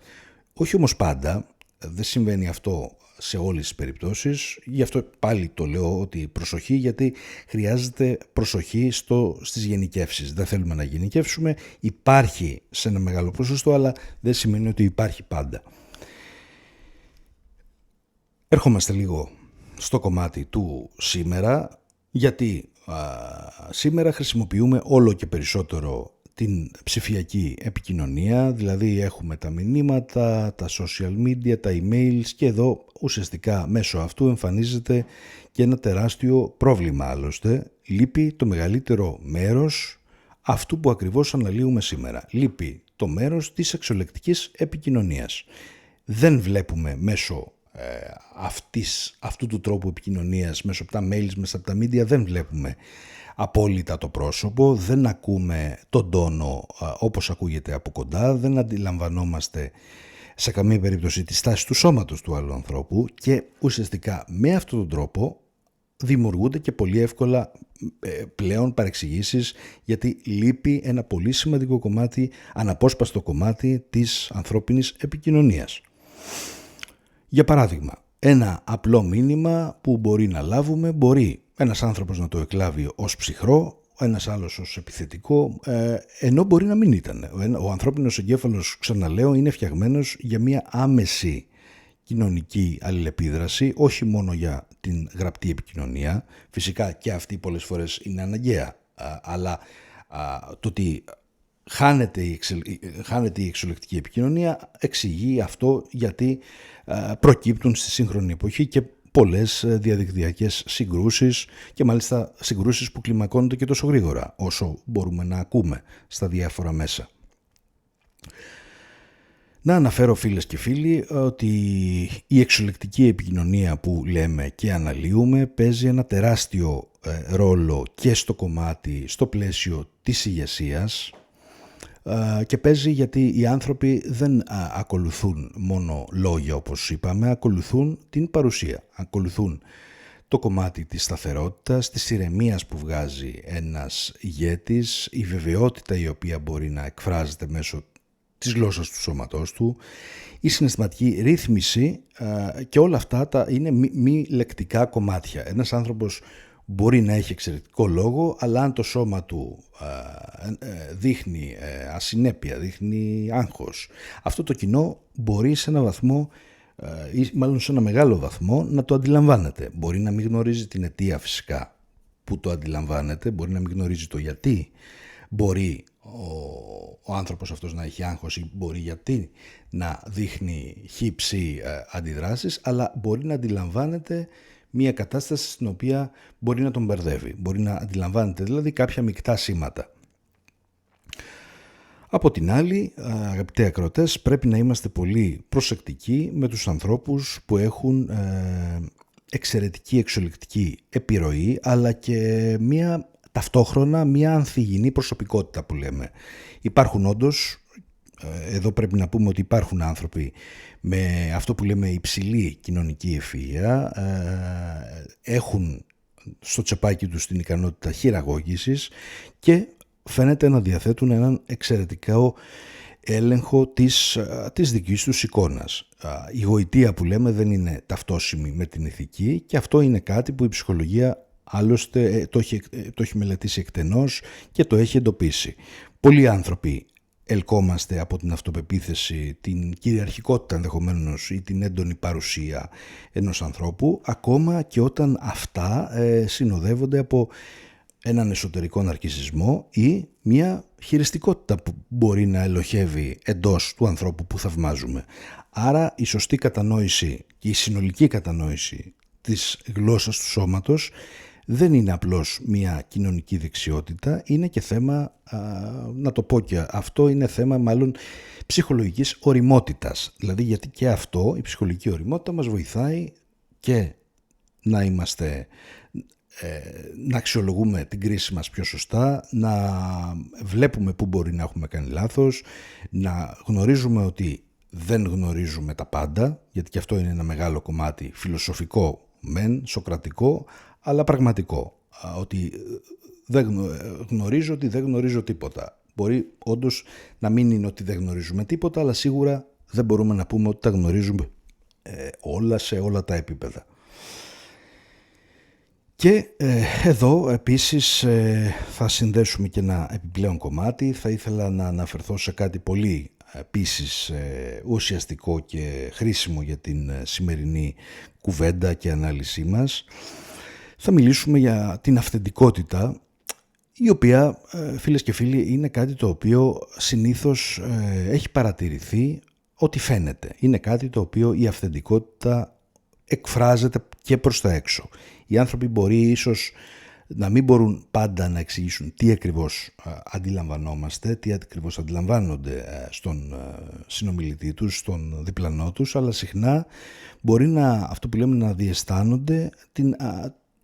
Όχι όμως πάντα, δεν συμβαίνει αυτό σε όλες τις περιπτώσεις, γι' αυτό πάλι το λέω ότι προσοχή, γιατί χρειάζεται προσοχή στις γενικεύσεις. Δεν θέλουμε να γενικεύσουμε, υπάρχει σε ένα μεγάλο ποσοστό, αλλά δεν σημαίνει ότι υπάρχει πάντα. Ερχόμαστε λίγο στο κομμάτι του σήμερα, γιατί σήμερα χρησιμοποιούμε όλο και περισσότερο την ψηφιακή επικοινωνία, δηλαδή έχουμε τα μηνύματα, τα social media, τα emails, και εδώ ουσιαστικά μέσω αυτού εμφανίζεται και ένα τεράστιο πρόβλημα. Άλλωστε λείπει το μεγαλύτερο μέρος αυτού που ακριβώς αναλύουμε σήμερα. Λείπει το μέρος της εξωλεκτικής επικοινωνίας. Δεν βλέπουμε μέσω αυτού του τρόπου επικοινωνίας, μέσω από τα mails, μέσα από τα media, δεν βλέπουμε απόλυτα το πρόσωπο, δεν ακούμε τον τόνο όπως ακούγεται από κοντά, δεν αντιλαμβανόμαστε σε καμία περίπτωση τη στάση του σώματος του άλλου ανθρώπου, και ουσιαστικά με αυτόν τον τρόπο δημιουργούνται και πολύ εύκολα πλέον παρεξηγήσεις, γιατί λείπει ένα πολύ σημαντικό κομμάτι, αναπόσπαστο κομμάτι της ανθρώπινης επικοινωνίας. Για παράδειγμα, ένα απλό μήνυμα που μπορεί να λάβουμε, μπορεί ένας άνθρωπος να το εκλάβει ως ψυχρό, ένας άλλος ως επιθετικό, ενώ μπορεί να μην ήταν. Ο ανθρώπινος εγκέφαλος, ξαναλέω, είναι φτιαγμένος για μια άμεση κοινωνική αλληλεπίδραση, όχι μόνο για την γραπτή επικοινωνία. Φυσικά και αυτή πολλές φορές είναι αναγκαία, αλλά το ότι χάνεται η εξωλεκτική επικοινωνία εξηγεί αυτό γιατί προκύπτουν στη σύγχρονη εποχή και πολλές διαδικτυακές συγκρούσεις και μάλιστα συγκρούσεις που κλιμακώνονται και τόσο γρήγορα όσο μπορούμε να ακούμε στα διάφορα μέσα. Να αναφέρω φίλες και φίλοι ότι η εξολεκτική επικοινωνία που λέμε και αναλύουμε παίζει ένα τεράστιο ρόλο και στο πλαίσιο της ηγεσίας και παίζει γιατί οι άνθρωποι δεν ακολουθούν μόνο λόγια όπως είπαμε, ακολουθούν την παρουσία, ακολουθούν το κομμάτι της σταθερότητας, της ηρεμίας που βγάζει ένας ηγέτης, η βεβαιότητα η οποία μπορεί να εκφράζεται μέσω της γλώσσας του σώματός του, η συναισθηματική ρύθμιση και όλα αυτά είναι μη λεκτικά κομμάτια. Ένας άνθρωπος μπορεί να έχει εξαιρετικό λόγο, αλλά αν το σώμα του δείχνει ασυνέπεια, δείχνει άγχος, αυτό το κοινό μπορεί σε ένα βαθμό ή μάλλον σε ένα μεγάλο βαθμό να το αντιλαμβάνεται. Μπορεί να μην γνωρίζει την αιτία φυσικά που το αντιλαμβάνεται, μπορεί να μην γνωρίζει το γιατί, μπορεί ο άνθρωπος αυτός να έχει άγχος ή μπορεί γιατί να δείχνει χύψη αντιδράσεις, αλλά μπορεί να αντιλαμβάνεται μια κατάσταση στην οποία μπορεί να τον μπερδεύει, μπορεί να αντιλαμβάνεται δηλαδή κάποια μεικτά σήματα. Από την άλλη, αγαπητοί ακροατές, πρέπει να είμαστε πολύ προσεκτικοί με τους ανθρώπους που έχουν εξαιρετική εξολεκτική επιρροή, αλλά και ταυτόχρονα μια ανθυγιεινή προσωπικότητα που λέμε. Υπάρχουν όντως, εδώ πρέπει να πούμε ότι υπάρχουν άνθρωποι με αυτό που λέμε υψηλή κοινωνική ευφυΐα, έχουν στο τσεπάκι τους την ικανότητα χειραγώγησης και φαίνεται να διαθέτουν έναν εξαιρετικό έλεγχο της δικής τους εικόνας. Η γοητεία που λέμε δεν είναι ταυτόσιμη με την ηθική και αυτό είναι κάτι που η ψυχολογία άλλωστε το έχει μελετήσει εκτενώς και το έχει εντοπίσει. Πολλοί άνθρωποι ελκόμαστε από την αυτοπεποίθηση, την κυριαρχικότητα ενδεχομένως ή την έντονη παρουσία ενός ανθρώπου, ακόμα και όταν αυτά συνοδεύονται από έναν εσωτερικό ναρκισσισμό ή μια χειριστικότητα που μπορεί να ελοχεύει εντός του ανθρώπου που θαυμάζουμε. Άρα η σωστή κατανόηση και η συνολική κατανόηση της γλώσσας του σώματος δεν είναι απλώς μια κοινωνική δεξιότητα, είναι και θέμα, να το πω και αυτό, είναι θέμα μάλλον ψυχολογικής οριμότητας. Δηλαδή γιατί και αυτό, η ψυχολογική οριμότητα μας βοηθάει και να να αξιολογούμε την κρίση μας πιο σωστά, να βλέπουμε πού μπορεί να έχουμε κάνει λάθος, να γνωρίζουμε ότι δεν γνωρίζουμε τα πάντα, γιατί και αυτό είναι ένα μεγάλο κομμάτι φιλοσοφικό μεν, σοκρατικό, αλλά πραγματικό, ότι γνωρίζω ότι δεν γνωρίζω τίποτα. Μπορεί όντως να μην είναι ότι δεν γνωρίζουμε τίποτα, αλλά σίγουρα δεν μπορούμε να πούμε ότι τα γνωρίζουμε όλα σε όλα τα επίπεδα. Και εδώ επίσης θα συνδέσουμε και ένα επιπλέον κομμάτι. Θα ήθελα να αναφερθώ σε κάτι πολύ επίσης ουσιαστικό και χρήσιμο για την σημερινή κουβέντα και ανάλυση μας. Θα μιλήσουμε για την αυθεντικότητα, η οποία, φίλες και φίλοι, είναι κάτι το οποίο συνήθως έχει παρατηρηθεί ότι φαίνεται. Είναι κάτι το οποίο η αυθεντικότητα εκφράζεται και προς τα έξω. Οι άνθρωποι μπορεί ίσως να μην μπορούν πάντα να εξηγήσουν τι ακριβώς αντιλαμβανόμαστε, τι ακριβώς αντιλαμβάνονται στον συνομιλητή τους, στον διπλανό τους, αλλά συχνά μπορεί αυτό που λέμε να διαισθάνονται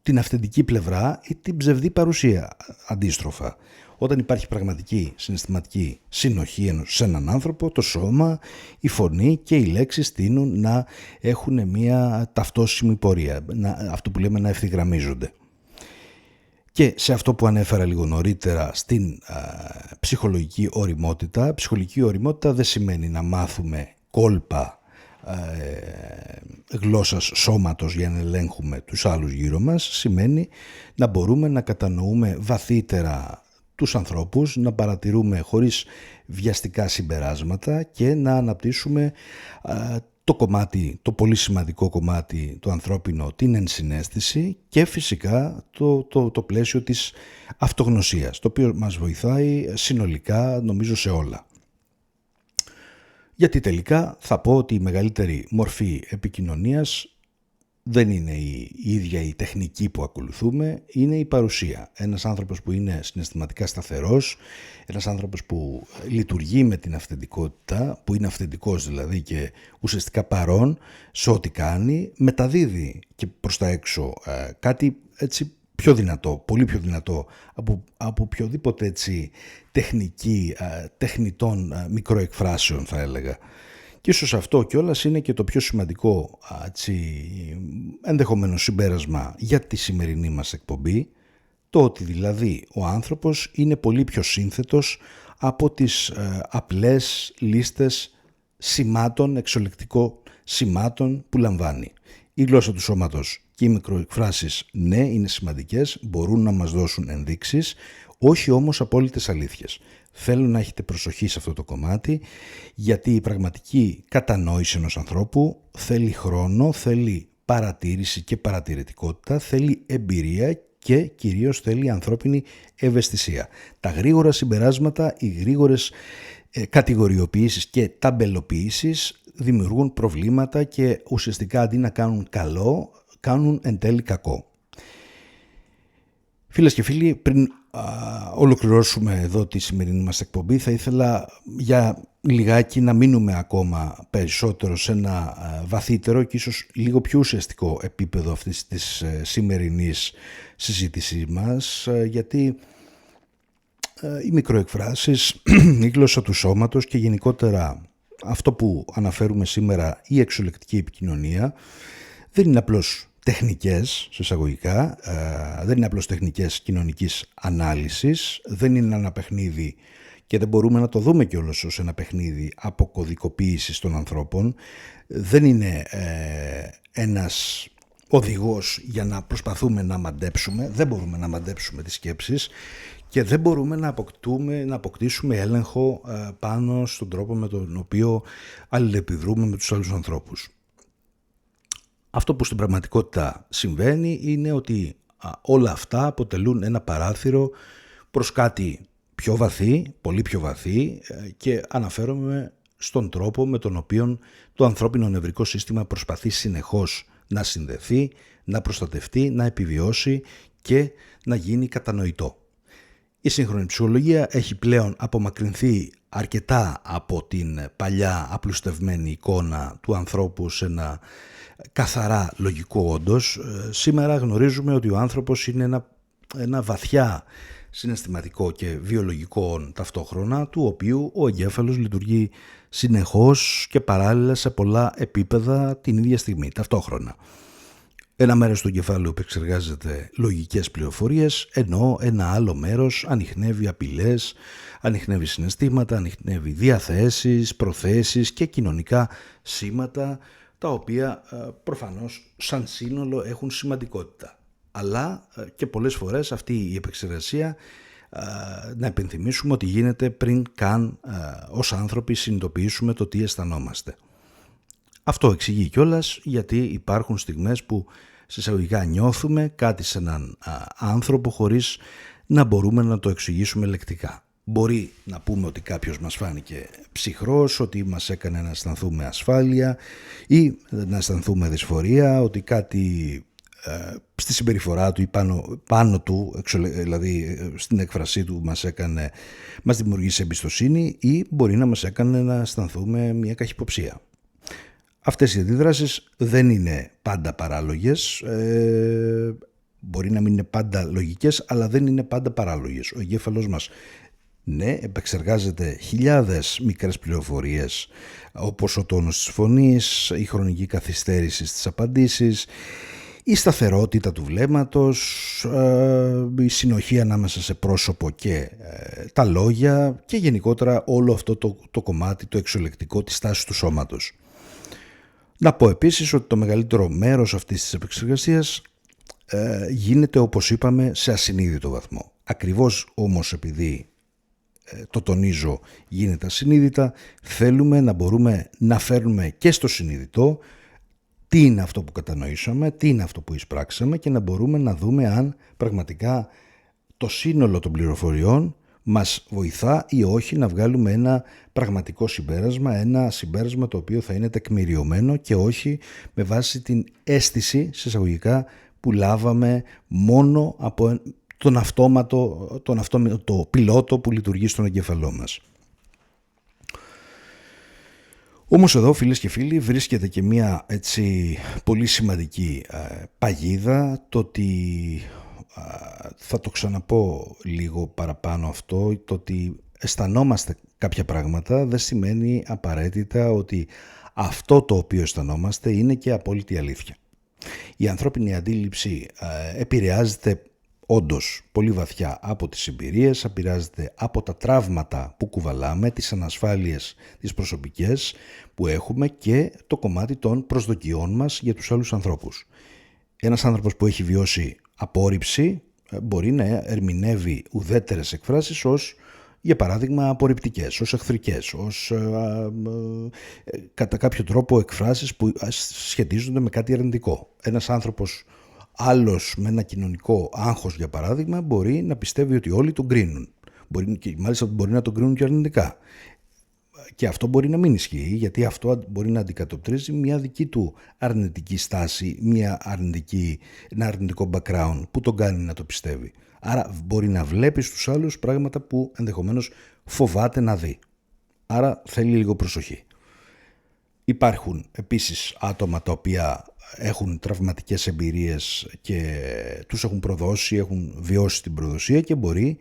την αυθεντική πλευρά ή την ψευδή παρουσία αντίστροφα. Όταν υπάρχει πραγματική συναισθηματική συνοχή σε έναν άνθρωπο, το σώμα, η φωνή και οι λέξεις τείνουν να έχουν μια ταυτόσιμη πορεία, αυτό που λέμε να ευθυγραμμίζονται. Και σε αυτό που ανέφερα λίγο νωρίτερα στην ψυχολογική οριμότητα, ψυχολογική οριμότητα δεν σημαίνει να μάθουμε κόλπα γλώσσας σώματος για να ελέγχουμε τους άλλους γύρω μας, σημαίνει να μπορούμε να κατανοούμε βαθύτερα τους ανθρώπους, να παρατηρούμε χωρίς βιαστικά συμπεράσματα και να αναπτύσσουμε το πολύ σημαντικό κομμάτι το ανθρώπινο, την ενσυναίσθηση και φυσικά το πλαίσιο της αυτογνωσίας, το οποίο μας βοηθάει συνολικά νομίζω σε όλα. Γιατί τελικά θα πω ότι η μεγαλύτερη μορφή επικοινωνίας δεν είναι η ίδια η τεχνική που ακολουθούμε, είναι η παρουσία. Ένας άνθρωπος που είναι συναισθηματικά σταθερός, ένας άνθρωπος που λειτουργεί με την αυθεντικότητα, που είναι αυθεντικός δηλαδή και ουσιαστικά παρόν σε ό,τι κάνει, μεταδίδει και προς τα έξω κάτι έτσι πιο δυνατό, πολύ πιο δυνατό από οποιοδήποτε έτσι τεχνική, τεχνητών μικροεκφράσεων θα έλεγα. Και ίσως αυτό κιόλας είναι και το πιο σημαντικό ενδεχομένως συμπέρασμα για τη σημερινή μας εκπομπή, το ότι δηλαδή ο άνθρωπος είναι πολύ πιο σύνθετος από τις απλές λίστες σημάτων, εξολεκτικών σημάτων που λαμβάνει. Η γλώσσα του σώματος και οι μικροεκφράσεις ναι είναι σημαντικές, μπορούν να μας δώσουν ενδείξεις, όχι όμως απόλυτες αλήθειες. Θέλω να έχετε προσοχή σε αυτό το κομμάτι, γιατί η πραγματική κατανόηση ενός ανθρώπου θέλει χρόνο, θέλει παρατήρηση και παρατηρητικότητα, θέλει εμπειρία και κυρίως θέλει ανθρώπινη ευαισθησία. Τα γρήγορα συμπεράσματα, οι γρήγορες κατηγοριοποιήσεις και ταμπελοποιήσεις δημιουργούν προβλήματα και ουσιαστικά αντί να κάνουν καλό, κάνουν εν τέλει κακό. Φίλες και φίλοι, πριν ολοκληρώσουμε εδώ τη σημερινή μας εκπομπή, θα ήθελα για λιγάκι να μείνουμε ακόμα περισσότερο σε ένα βαθύτερο και ίσως λίγο πιο ουσιαστικό επίπεδο αυτής της σημερινής συζήτησής μας, γιατί οι μικροεκφράσεις, η γλώσσα του σώματος και γενικότερα αυτό που αναφέρουμε σήμερα, η εξωλεκτική επικοινωνία, δεν είναι απλώς τεχνικές, σε εισαγωγικά, δεν είναι απλώς τεχνικές κοινωνικής ανάλυσης, δεν είναι ένα παιχνίδι και δεν μπορούμε να το δούμε κιόλας ως ένα παιχνίδι αποκωδικοποίησης των ανθρώπων, δεν είναι ένας οδηγός για να προσπαθούμε να μαντέψουμε, δεν μπορούμε να μαντέψουμε τις σκέψεις και δεν μπορούμε να αποκτήσουμε έλεγχο πάνω στον τρόπο με τον οποίο αλληλεπιδρούμε με τους άλλους ανθρώπους. Αυτό που στην πραγματικότητα συμβαίνει είναι ότι όλα αυτά αποτελούν ένα παράθυρο προς κάτι πιο βαθύ, πολύ πιο βαθύ, και αναφέρομαι στον τρόπο με τον οποίο το ανθρώπινο νευρικό σύστημα προσπαθεί συνεχώς να συνδεθεί, να προστατευτεί, να επιβιώσει και να γίνει κατανοητό. Η σύγχρονη ψυχολογία έχει πλέον απομακρυνθεί αρκετά από την παλιά απλουστευμένη εικόνα του ανθρώπου σε ένα καθαρά λογικό όντως. Σήμερα γνωρίζουμε ότι ο άνθρωπος είναι ένα βαθιά συναισθηματικό και βιολογικό ταυτόχρονα, του οποίου ο εγκέφαλος λειτουργεί συνεχώς και παράλληλα σε πολλά επίπεδα την ίδια στιγμή, ταυτόχρονα. Ένα μέρος του εγκεφάλου επεξεργάζεται λογικές πληροφορίες, ενώ ένα άλλο μέρος ανιχνεύει απειλές, ανιχνεύει συναισθήματα, ανιχνεύει διαθέσεις, προθέσεις και κοινωνικά σήματα, τα οποία προφανώς σαν σύνολο έχουν σημαντικότητα. Αλλά και πολλές φορές αυτή η επεξεργασία, να υπενθυμίσουμε ότι γίνεται πριν καν ως άνθρωποι συνειδητοποιήσουμε το τι αισθανόμαστε. Αυτό εξηγεί κιόλας γιατί υπάρχουν στιγμές που συσσαγωγικά νιώθουμε κάτι σε έναν άνθρωπο χωρίς να μπορούμε να το εξηγήσουμε λεκτικά. Μπορεί να πούμε ότι κάποιος μας φάνηκε ψυχρός, ότι μας έκανε να αισθανθούμε ασφάλεια ή να αισθανθούμε δυσφορία, ότι κάτι στη συμπεριφορά του ή πάνω του, δηλαδή στην έκφρασή του μας δημιουργήσει εμπιστοσύνη, ή μπορεί να μας έκανε να αισθανθούμε μια καχυποψία. Αυτές οι αντιδράσεις δεν είναι πάντα παράλογες, μπορεί να μην είναι πάντα λογικές, αλλά δεν είναι πάντα παράλογες. Ο εγκέφαλος μας, ναι, επεξεργάζεται χιλιάδες μικρές πληροφορίες, όπως ο τόνος της φωνής, η χρονική καθυστέρηση στις απαντήσεις, η σταθερότητα του βλέμματος, η συνοχή ανάμεσα σε πρόσωπο και τα λόγια και γενικότερα όλο αυτό το κομμάτι, το εξωλεκτικό της τάσης του σώματος. Να πω επίσης ότι το μεγαλύτερο μέρος αυτής της επεξεργασίας γίνεται, όπως είπαμε, σε ασυνείδητο βαθμό. Ακριβώς όμως επειδή, το τονίζω, γίνεται ασυνείδητα, θέλουμε να μπορούμε να φέρνουμε και στο συνειδητό τι είναι αυτό που κατανοήσαμε, τι είναι αυτό που εισπράξαμε και να μπορούμε να δούμε αν πραγματικά το σύνολο των πληροφοριών μας βοηθά ή όχι να βγάλουμε ένα πραγματικό συμπέρασμα, ένα συμπέρασμα το οποίο θα είναι τεκμηριωμένο και όχι με βάση την αίσθηση, σε εισαγωγικά, που λάβαμε μόνο από το πιλότο που λειτουργεί στον εγκέφαλό μας. Όμως εδώ, φίλες και φίλοι, βρίσκεται και μια έτσι πολύ σημαντική παγίδα, το ότι θα το ξαναπώ λίγο παραπάνω αυτό, το ότι αισθανόμαστε κάποια πράγματα δεν σημαίνει απαραίτητα ότι αυτό το οποίο αισθανόμαστε είναι και απόλυτη αλήθεια. Η ανθρώπινη αντίληψη επηρεάζεται όντως πολύ βαθιά από τις εμπειρίες, επηρεάζεται από τα τραύματα που κουβαλάμε, τις ανασφάλειες, τις προσωπικές που έχουμε και το κομμάτι των προσδοκιών μας για τους άλλους ανθρώπους. Ένας άνθρωπος που έχει βιώσει απόρριψη μπορεί να ερμηνεύει ουδέτερες εκφράσεις ως, για παράδειγμα, απορριπτικές, ως εχθρικές, ως κατά κάποιο τρόπο εκφράσεις που σχετίζονται με κάτι αρνητικό. Ένας άνθρωπος άλλος με ένα κοινωνικό άγχος, για παράδειγμα, μπορεί να πιστεύει ότι όλοι τον κρίνουν. Μάλιστα μπορεί να τον κρίνουν και αρνητικά. Και αυτό μπορεί να μην ισχύει, γιατί αυτό μπορεί να αντικατοπτρίζει μια δική του αρνητική στάση, ένα αρνητικό background που τον κάνει να το πιστεύει. Άρα μπορεί να βλέπει στους άλλους πράγματα που ενδεχομένως φοβάται να δει. Άρα θέλει λίγο προσοχή. Υπάρχουν επίσης άτομα τα οποία έχουν τραυματικές εμπειρίες και τους έχουν προδώσει, έχουν βιώσει την προδοσία και μπορεί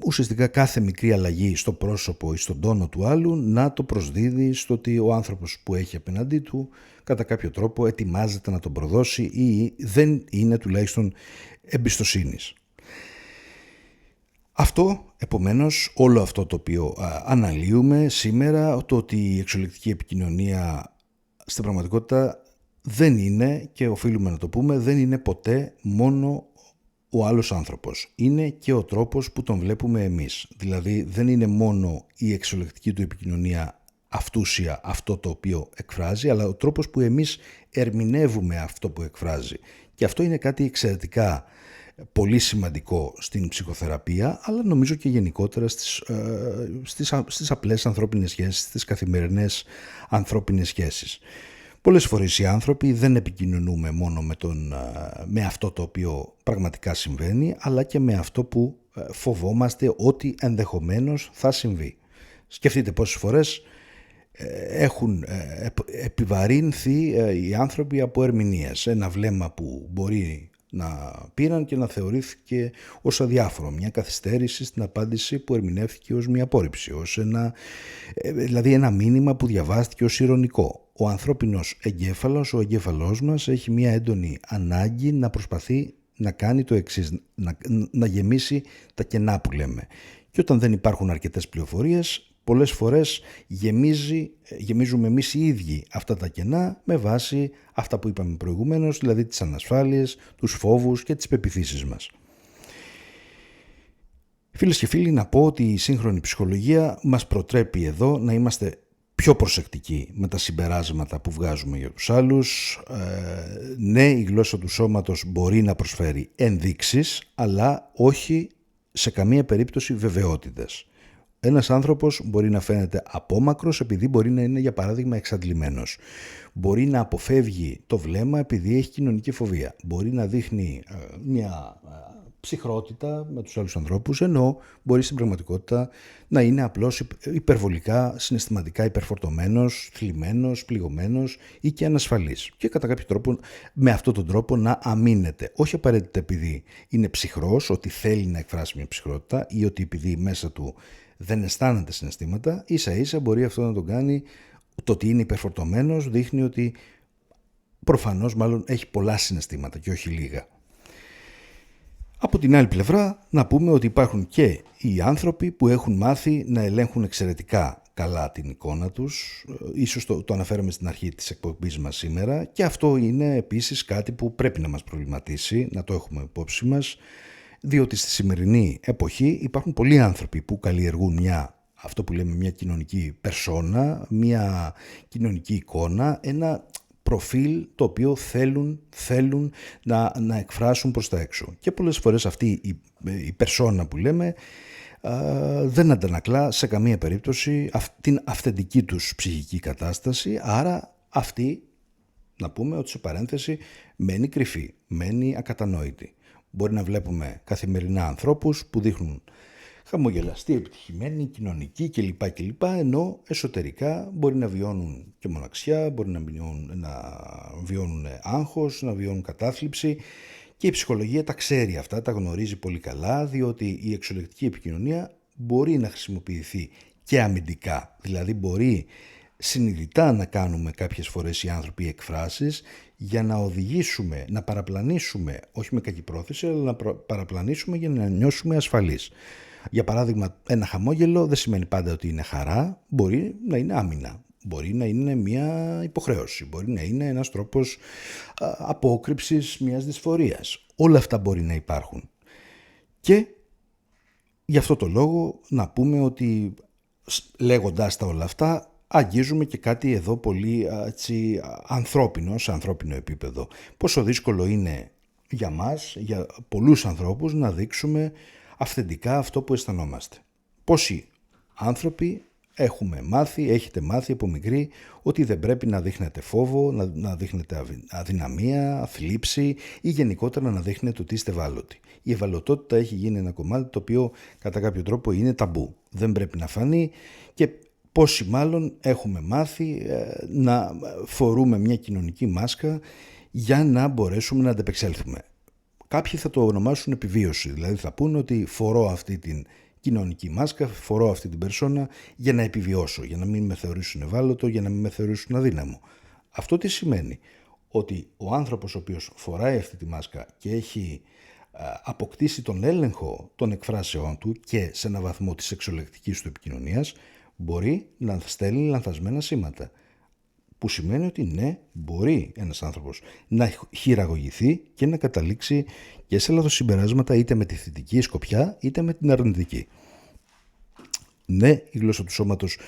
ουσιαστικά κάθε μικρή αλλαγή στο πρόσωπο ή στον τόνο του άλλου να το προσδίδει στο ότι ο άνθρωπος που έχει απέναντί του κατά κάποιο τρόπο ετοιμάζεται να τον προδώσει ή δεν είναι τουλάχιστον εμπιστοσύνης. Αυτό, επομένως, όλο αυτό το οποίο αναλύουμε σήμερα, το ότι η εξωλεκτική επικοινωνία στην πραγματικότητα δεν είναι, και οφείλουμε να το πούμε, δεν είναι ποτέ μόνο ο άλλος άνθρωπος. Είναι και ο τρόπος που τον βλέπουμε εμείς. Δηλαδή δεν είναι μόνο η εξωλεκτική του επικοινωνία αυτούσια αυτό το οποίο εκφράζει, αλλά ο τρόπος που εμείς ερμηνεύουμε αυτό που εκφράζει. Και αυτό είναι κάτι εξαιρετικά πολύ σημαντικό στην ψυχοθεραπεία, αλλά νομίζω και γενικότερα στις απλές ανθρώπινες σχέσεις, στις καθημερινές ανθρώπινες σχέσεις. Πολλές φορές οι άνθρωποι δεν επικοινωνούμε μόνο με αυτό το οποίο πραγματικά συμβαίνει, αλλά και με αυτό που φοβόμαστε ότι ενδεχομένως θα συμβεί. Σκεφτείτε πόσες φορές έχουν επιβαρύνθει οι άνθρωποι από ερμηνείες. Ένα βλέμμα που μπορεί να πήραν και να θεωρήθηκε ως αδιάφορο, μια καθυστέρηση στην απάντηση που ερμηνεύθηκε ως μια απόρριψη, δηλαδή ένα μήνυμα που διαβάστηκε ως ειρωνικό. Ο ανθρώπινος εγκέφαλος, ο εγκέφαλός μας έχει μια έντονη ανάγκη να προσπαθεί να κάνει το εξής, να γεμίσει τα κενά που λέμε. Και όταν δεν υπάρχουν αρκετές πληροφορίες, πολλές φορές γεμίζουμε εμείς οι ίδιοι αυτά τα κενά με βάση αυτά που είπαμε προηγουμένως, δηλαδή τις ανασφάλειες, τους φόβους και τις πεποιθήσεις μας. Φίλες και φίλοι, να πω ότι η σύγχρονη ψυχολογία μας προτρέπει εδώ να είμαστε πιο προσεκτικοί με τα συμπεράσματα που βγάζουμε για τους άλλους. Ναι, η γλώσσα του σώματος μπορεί να προσφέρει ενδείξεις, αλλά όχι σε καμία περίπτωση βεβαιότητες. Ένας άνθρωπος μπορεί να φαίνεται απόμακρος επειδή μπορεί να είναι, για παράδειγμα, εξαντλημένος. Μπορεί να αποφεύγει το βλέμμα επειδή έχει κοινωνική φοβία. Μπορεί να δείχνει μια ψυχρότητα με τους άλλους ανθρώπους, ενώ μπορεί στην πραγματικότητα να είναι απλώς υπερβολικά συναισθηματικά υπερφορτωμένος, θλιμμένος, πληγωμένος ή και ανασφαλής. Και κατά κάποιο τρόπο, με αυτόν τον τρόπο να αμήνεται. Όχι απαραίτητα επειδή είναι ψυχρός, ότι θέλει να εκφράσει μια ψυχρότητα ή ότι επειδή μέσα του δεν αισθάνεται συναισθήματα, ίσα ίσα μπορεί αυτό να τον κάνει, το ότι είναι υπερφορτωμένος δείχνει ότι προφανώς μάλλον έχει πολλά συναισθήματα και όχι λίγα. Από την άλλη πλευρά να πούμε ότι υπάρχουν και οι άνθρωποι που έχουν μάθει να ελέγχουν εξαιρετικά καλά την εικόνα τους, ίσως το αναφέραμε στην αρχή της εκπομπής μας σήμερα, και αυτό είναι επίσης κάτι που πρέπει να μας προβληματίσει, να το έχουμε υπόψη μας, διότι στη σημερινή εποχή υπάρχουν πολλοί άνθρωποι που καλλιεργούν αυτό που λέμε μια κοινωνική περσόνα, μια κοινωνική εικόνα, ένα προφίλ το οποίο θέλουν να εκφράσουν προς τα έξω. Και πολλές φορές αυτή η περσόνα που λέμε δεν αντανακλά σε καμία περίπτωση την αυθεντική τους ψυχική κατάσταση, άρα αυτή, να πούμε ότι σε παρένθεση, μένει κρυφή, μένει ακατανόητη. Μπορεί να βλέπουμε καθημερινά ανθρώπους που δείχνουν χαμογελαστοί, επιτυχημένοι, κοινωνικοί κλπ. Ενώ εσωτερικά μπορεί να βιώνουν και μοναξιά, μπορεί να βιώνουν άγχος, να βιώνουν κατάθλιψη, και η ψυχολογία τα ξέρει αυτά, τα γνωρίζει πολύ καλά, διότι η εξωλεκτική επικοινωνία μπορεί να χρησιμοποιηθεί και αμυντικά, δηλαδή μπορεί συνειδητά να κάνουμε κάποιες φορές οι άνθρωποι εκφράσεις για να οδηγήσουμε, να παραπλανήσουμε, όχι με κακή πρόθεση, αλλά να παραπλανήσουμε για να νιώσουμε ασφαλείς. Για παράδειγμα, ένα χαμόγελο δεν σημαίνει πάντα ότι είναι χαρά, μπορεί να είναι άμυνα, μπορεί να είναι μια υποχρέωση, μπορεί να είναι ένας τρόπος απόκρυψης μιας δυσφορίας. Όλα αυτά μπορεί να υπάρχουν. Και γι' αυτό το λόγο να πούμε ότι λέγοντας τα όλα αυτά, αγγίζουμε και κάτι εδώ πολύ ανθρώπινο, σε ανθρώπινο επίπεδο. Πόσο δύσκολο είναι για μας, για πολλούς ανθρώπους, να δείξουμε αυθεντικά αυτό που αισθανόμαστε. Πόσοι άνθρωποι έχετε μάθει από μικροί ότι δεν πρέπει να δείχνετε φόβο, να δείχνετε αδυναμία, θλίψη ή γενικότερα να δείχνετε ότι είστε ευάλωτοι. Η ευαλωτότητα έχει γίνει ένα κομμάτι το οποίο κατά κάποιο τρόπο είναι ταμπού. Δεν πρέπει να φανεί, και πόσοι μάλλον έχουμε μάθει να φορούμε μια κοινωνική μάσκα για να μπορέσουμε να αντεπεξέλθουμε. Κάποιοι θα το ονομάσουν επιβίωση, δηλαδή θα πούν ότι φορώ αυτή την κοινωνική μάσκα, φορώ αυτή την περσόνα για να επιβιώσω, για να μην με θεωρήσουν ευάλωτο, για να μην με θεωρήσουν αδύναμο. Αυτό τι σημαίνει? Ότι ο άνθρωπος ο οποίος φοράει αυτή τη μάσκα και έχει αποκτήσει τον έλεγχο των εκφράσεών του και σε ένα βαθμό της εξωλεκτικής του επικοινωνίας, μπορεί να στέλνει λανθασμένα σήματα. Που σημαίνει ότι ναι, μπορεί ένας άνθρωπος να χειραγωγηθεί και να καταλήξει και σε λάθος συμπεράσματα, είτε με τη θετική σκοπιά είτε με την αρνητική. Ναι, η γλώσσα του σώματος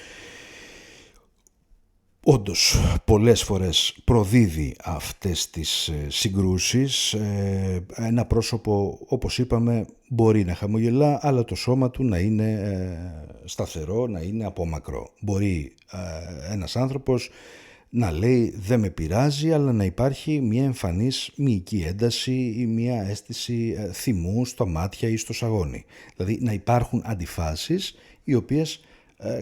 όντως πολλές φορές προδίδει αυτές τις συγκρούσεις. Ένα πρόσωπο, όπως είπαμε, μπορεί να χαμογελά, αλλά το σώμα του να είναι σταθερό, να είναι απόμακρο. Μπορεί ένας άνθρωπος να λέει δεν με πειράζει, αλλά να υπάρχει μια εμφανής μυϊκή ένταση ή μια αίσθηση θυμού στα μάτια ή στο σαγόνι. Δηλαδή να υπάρχουν αντιφάσεις οι οποίες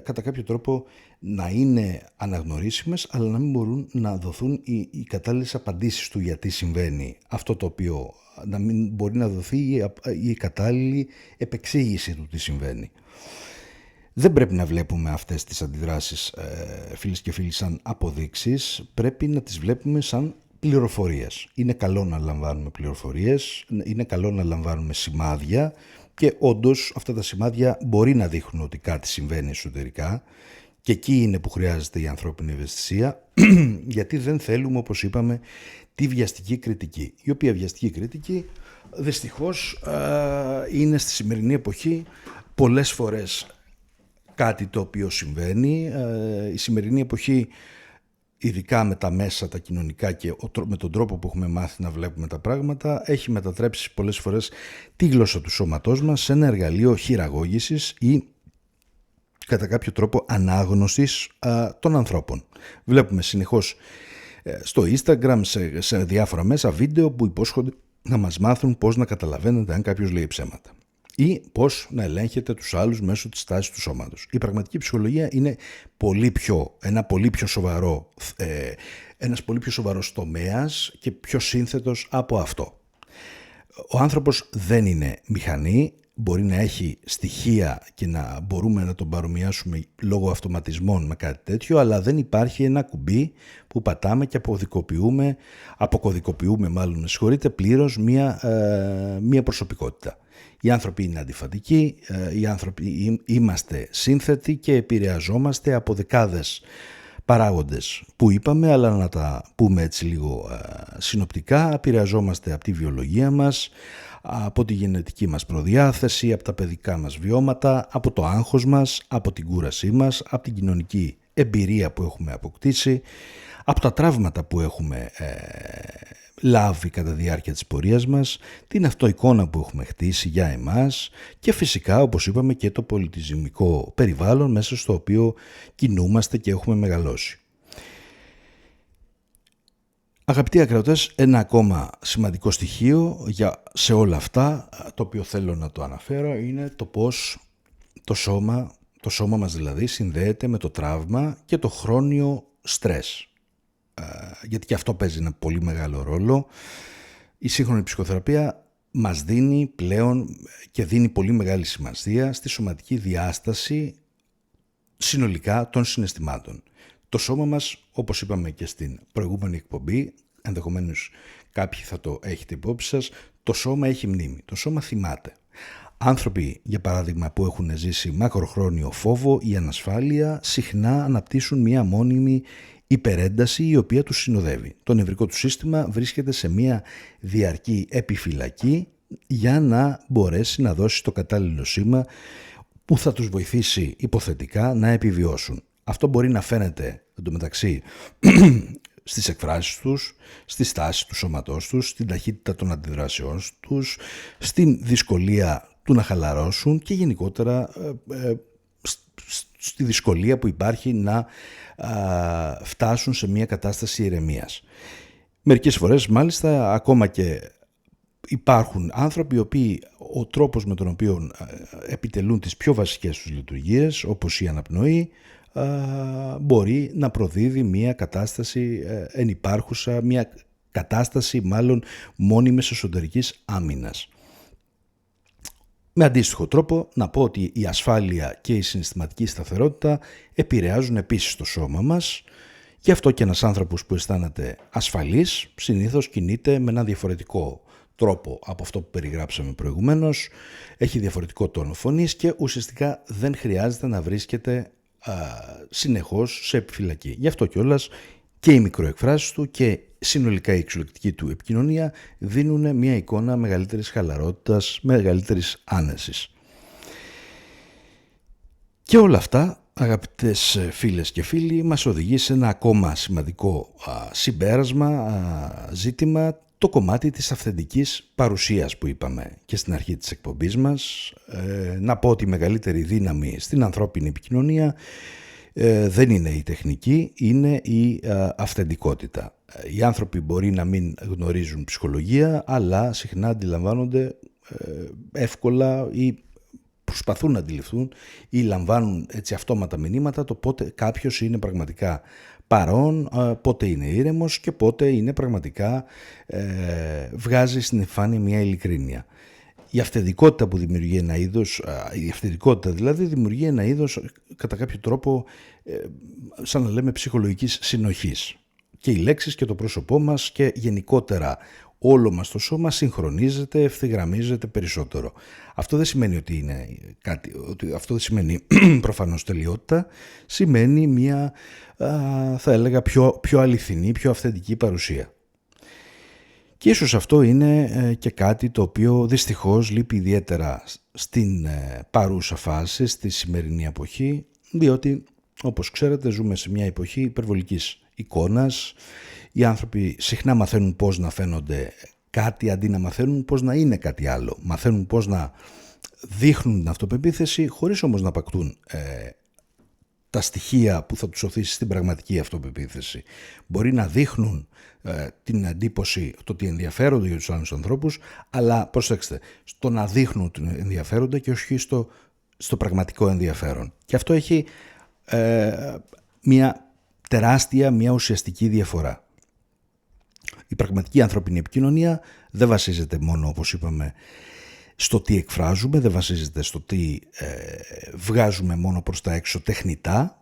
κατά κάποιο τρόπο να είναι αναγνωρίσιμες, αλλά να μην μπορούν να δοθούν οι κατάλληλες απαντήσεις του γιατί συμβαίνει αυτό το οποίο, να μην μπορεί να δοθεί η κατάλληλη επεξήγηση του τι συμβαίνει. Δεν πρέπει να βλέπουμε αυτές τις αντιδράσεις, φίλες και φίλοι, σαν αποδείξεις, πρέπει να τις βλέπουμε σαν πληροφορίες. Είναι καλό να λαμβάνουμε πληροφορίες, είναι καλό να λαμβάνουμε σημάδια, και όντως αυτά τα σημάδια μπορεί να δείχνουν ότι κάτι συμβαίνει εσωτερικά, και εκεί είναι που χρειάζεται η ανθρώπινη ευαισθησία, γιατί δεν θέλουμε, όπως είπαμε, τη βιαστική κριτική, η οποία βιαστική κριτική δυστυχώς είναι στη σημερινή εποχή πολλές φορές κάτι το οποίο συμβαίνει. Η σημερινή εποχή, ειδικά με τα μέσα, τα κοινωνικά και με τον τρόπο που έχουμε μάθει να βλέπουμε τα πράγματα, έχει μετατρέψει πολλές φορές τη γλώσσα του σώματός μας σε ένα εργαλείο χειραγώγησης ή κατά κάποιο τρόπο ανάγνωσης των ανθρώπων. Βλέπουμε συνεχώς στο Instagram, σε διάφορα μέσα, βίντεο που υπόσχονται να μας μάθουν πώς να καταλαβαίνετε αν κάποιος λέει ψέματα ή πώς να ελέγχετε τους άλλους μέσω της τάσης του σώματος. Η πραγματική ψυχολογία είναι ένας πολύ πιο σοβαρός τομέας και πιο σύνθετος από αυτό. Ο άνθρωπος δεν είναι μηχανή, μπορεί να έχει στοιχεία και να μπορούμε να τον παρομοιάσουμε λόγω αυτοματισμών με κάτι τέτοιο, αλλά δεν υπάρχει ένα κουμπί που πατάμε και αποκωδικοποιούμε πλήρως μία προσωπικότητα. Οι άνθρωποι είναι αντιφατικοί, οι άνθρωποι είμαστε σύνθετοι και επηρεαζόμαστε από δεκάδες παράγοντες που είπαμε, αλλά να τα πούμε έτσι λίγο συνοπτικά. Επηρεαζόμαστε από τη βιολογία μας, από τη γενετική μας προδιάθεση, από τα παιδικά μας βιώματα, από το άγχος μας, από την κούρασή μας, από την κοινωνική εμπειρία που έχουμε αποκτήσει, από τα τραύματα που έχουμε λάβει κατά τη διάρκεια της πορείας μας, την αυτοεικόνα που έχουμε χτίσει για εμάς και φυσικά, όπως είπαμε, και το πολιτισμικό περιβάλλον μέσα στο οποίο κινούμαστε και έχουμε μεγαλώσει. Αγαπητοί ακροατές, ένα ακόμα σημαντικό στοιχείο σε όλα αυτά, το οποίο θέλω να το αναφέρω, είναι το πώς το σώμα μας δηλαδή συνδέεται με το τραύμα και το χρόνιο στρες. Γιατί και αυτό παίζει ένα πολύ μεγάλο ρόλο. Η σύγχρονη ψυχοθεραπεία μας δίνει πλέον και δίνει πολύ μεγάλη σημασία στη σωματική διάσταση συνολικά των συναισθημάτων. Το σώμα μας, όπως είπαμε και στην προηγούμενη εκπομπή, ενδεχομένως κάποιοι θα το έχετε υπόψη σας, το σώμα έχει μνήμη, το σώμα θυμάται. Άνθρωποι, για παράδειγμα, που έχουν ζήσει μακροχρόνιο φόβο ή ανασφάλεια, συχνά αναπτύσσουν μία μόνιμη υπερένταση η οποία τους συνοδεύει. Το νευρικό του σύστημα βρίσκεται σε μία διαρκή επιφυλακή για να μπορέσει να δώσει το κατάλληλο σήμα που θα τους βοηθήσει υποθετικά να επιβιώσουν. Αυτό μπορεί να φαίνεται εντωμεταξύ στις εκφράσεις τους, στη στάση του σώματός τους, στην ταχύτητα των αντιδράσεών τους, στην δυσκολία του να χαλαρώσουν και γενικότερα στη δυσκολία που υπάρχει να φτάσουν σε μια κατάσταση ηρεμίας. Μερικές φορές μάλιστα ακόμα και υπάρχουν άνθρωποι οι οποίοι ο τρόπος με τον οποίο επιτελούν τις πιο βασικές τους λειτουργίες, όπως η αναπνοή, μπορεί να προδίδει μια κατάσταση ενυπάρχουσα, μια κατάσταση μάλλον μόνιμης εσωτερικής άμυνας. Με αντίστοιχο τρόπο να πω ότι η ασφάλεια και η συναισθηματική σταθερότητα επηρεάζουν επίσης το σώμα μας. Γι' αυτό και ένας άνθρωπος που αισθάνεται ασφαλής συνήθως κινείται με ένα διαφορετικό τρόπο από αυτό που περιγράψαμε προηγουμένως, έχει διαφορετικό τόνο φωνής και ουσιαστικά δεν χρειάζεται να βρίσκεται συνεχώς σε επιφυλακή. Γι' αυτό κιόλας και οι μικροεκφράσεις του και συνολικά η εξωτερική του επικοινωνία δίνουν μια εικόνα μεγαλύτερης χαλαρότητας, μεγαλύτερης άνεσης. Και όλα αυτά, αγαπητές φίλες και φίλοι, μας οδηγεί σε ένα ακόμα σημαντικό ζήτημα, το κομμάτι της αυθεντικής παρουσίας που είπαμε και στην αρχή της εκπομπής μας. Να πω ότι η μεγαλύτερη δύναμη στην ανθρώπινη επικοινωνία δεν είναι η τεχνική, είναι η αυθεντικότητα. Οι άνθρωποι μπορεί να μην γνωρίζουν ψυχολογία, αλλά συχνά αντιλαμβάνονται εύκολα ή προσπαθούν να αντιληφθούν ή λαμβάνουν έτσι αυτόματα μηνύματα το πότε κάποιος είναι πραγματικά παρόν, πότε είναι ήρεμος και πότε είναι πραγματικά βγάζει στην εμφάνεια μια ειλικρίνεια. Η αυθεντικότητα που δημιουργεί ένα είδος, η αυθεντικότητα δηλαδή δημιουργεί ένα είδος κατά κάποιο τρόπο σαν να λέμε ψυχολογικής συνοχής. Και οι λέξεις και το πρόσωπό μας και γενικότερα όλο μας το σώμα συγχρονίζεται, ευθυγραμμίζεται περισσότερο. Αυτό δεν σημαίνει ότι είναι κάτι, αυτό δεν σημαίνει προφανώς τελειότητα, σημαίνει μια θα έλεγα πιο αληθινή, πιο αυθεντική παρουσία. Και ίσως αυτό είναι και κάτι το οποίο δυστυχώς λείπει ιδιαίτερα στην παρούσα φάση, στη σημερινή εποχή, διότι όπως ξέρετε ζούμε σε μια εποχή υπερβολικής εικόνας. Οι άνθρωποι συχνά μαθαίνουν πώς να φαίνονται κάτι αντί να μαθαίνουν πώς να είναι κάτι άλλο. Μαθαίνουν πώς να δείχνουν την αυτοπεποίθηση χωρίς όμως να απακτούν τα στοιχεία που θα τους οθήσει στην πραγματική αυτοπεποίθηση. Μπορεί να δείχνουν την εντύπωση το ότι ενδιαφέρονται για τους άλλους ανθρώπους, αλλά προσέξτε, στο να δείχνουν ότι ενδιαφέρονται και όχι στο πραγματικό ενδιαφέρον. Και αυτό έχει μια τεράστια, μια ουσιαστική διαφορά. Η πραγματική ανθρώπινη επικοινωνία δεν βασίζεται μόνο, όπως είπαμε, στο τι εκφράζουμε, δεν βασίζεται στο τι βγάζουμε μόνο προς τα έξω τεχνητά,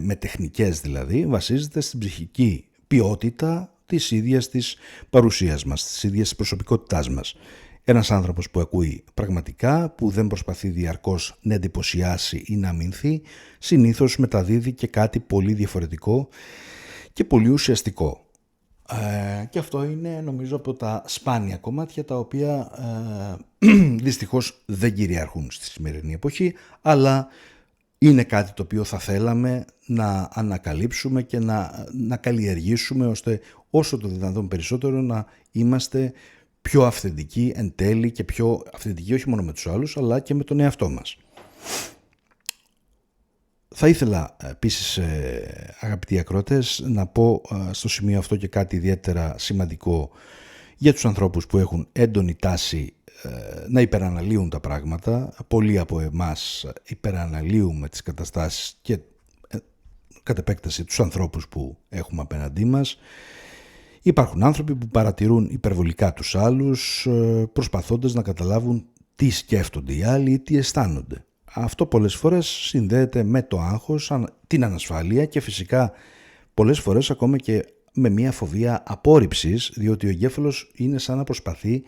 με τεχνικές δηλαδή, βασίζεται στην ψυχική ποιότητα της ίδιας της παρουσίας μας, της ίδιας της προσωπικότητάς μας. Ένας άνθρωπος που ακούει πραγματικά, που δεν προσπαθεί διαρκώς να εντυπωσιάσει ή να αμυνθεί, συνήθως μεταδίδει και κάτι πολύ διαφορετικό και πολύ ουσιαστικό. Και αυτό είναι νομίζω από τα σπάνια κομμάτια τα οποία δυστυχώς δεν κυριαρχούν στη σημερινή εποχή, αλλά είναι κάτι το οποίο θα θέλαμε να ανακαλύψουμε και να καλλιεργήσουμε ώστε όσο το δυνατόν περισσότερο να είμαστε πιο αυθεντικοί εν τέλει και πιο αυθεντικοί όχι μόνο με τους άλλους αλλά και με τον εαυτό μας. Θα ήθελα επίσης, αγαπητοί ακροατές, να πω στο σημείο αυτό και κάτι ιδιαίτερα σημαντικό για τους ανθρώπους που έχουν έντονη τάση να υπεραναλύουν τα πράγματα. Πολλοί από εμάς υπεραναλύουμε τις καταστάσεις και κατ' επέκταση τους ανθρώπους που έχουμε απέναντί μας. Υπάρχουν άνθρωποι που παρατηρούν υπερβολικά τους άλλους προσπαθώντας να καταλάβουν τι σκέφτονται οι άλλοι ή τι αισθάνονται. Αυτό πολλές φορές συνδέεται με το άγχος, την ανασφάλεια και φυσικά πολλές φορές ακόμα και με μια φοβία απόρριψης, διότι ο εγκέφαλος είναι σαν να προσπαθεί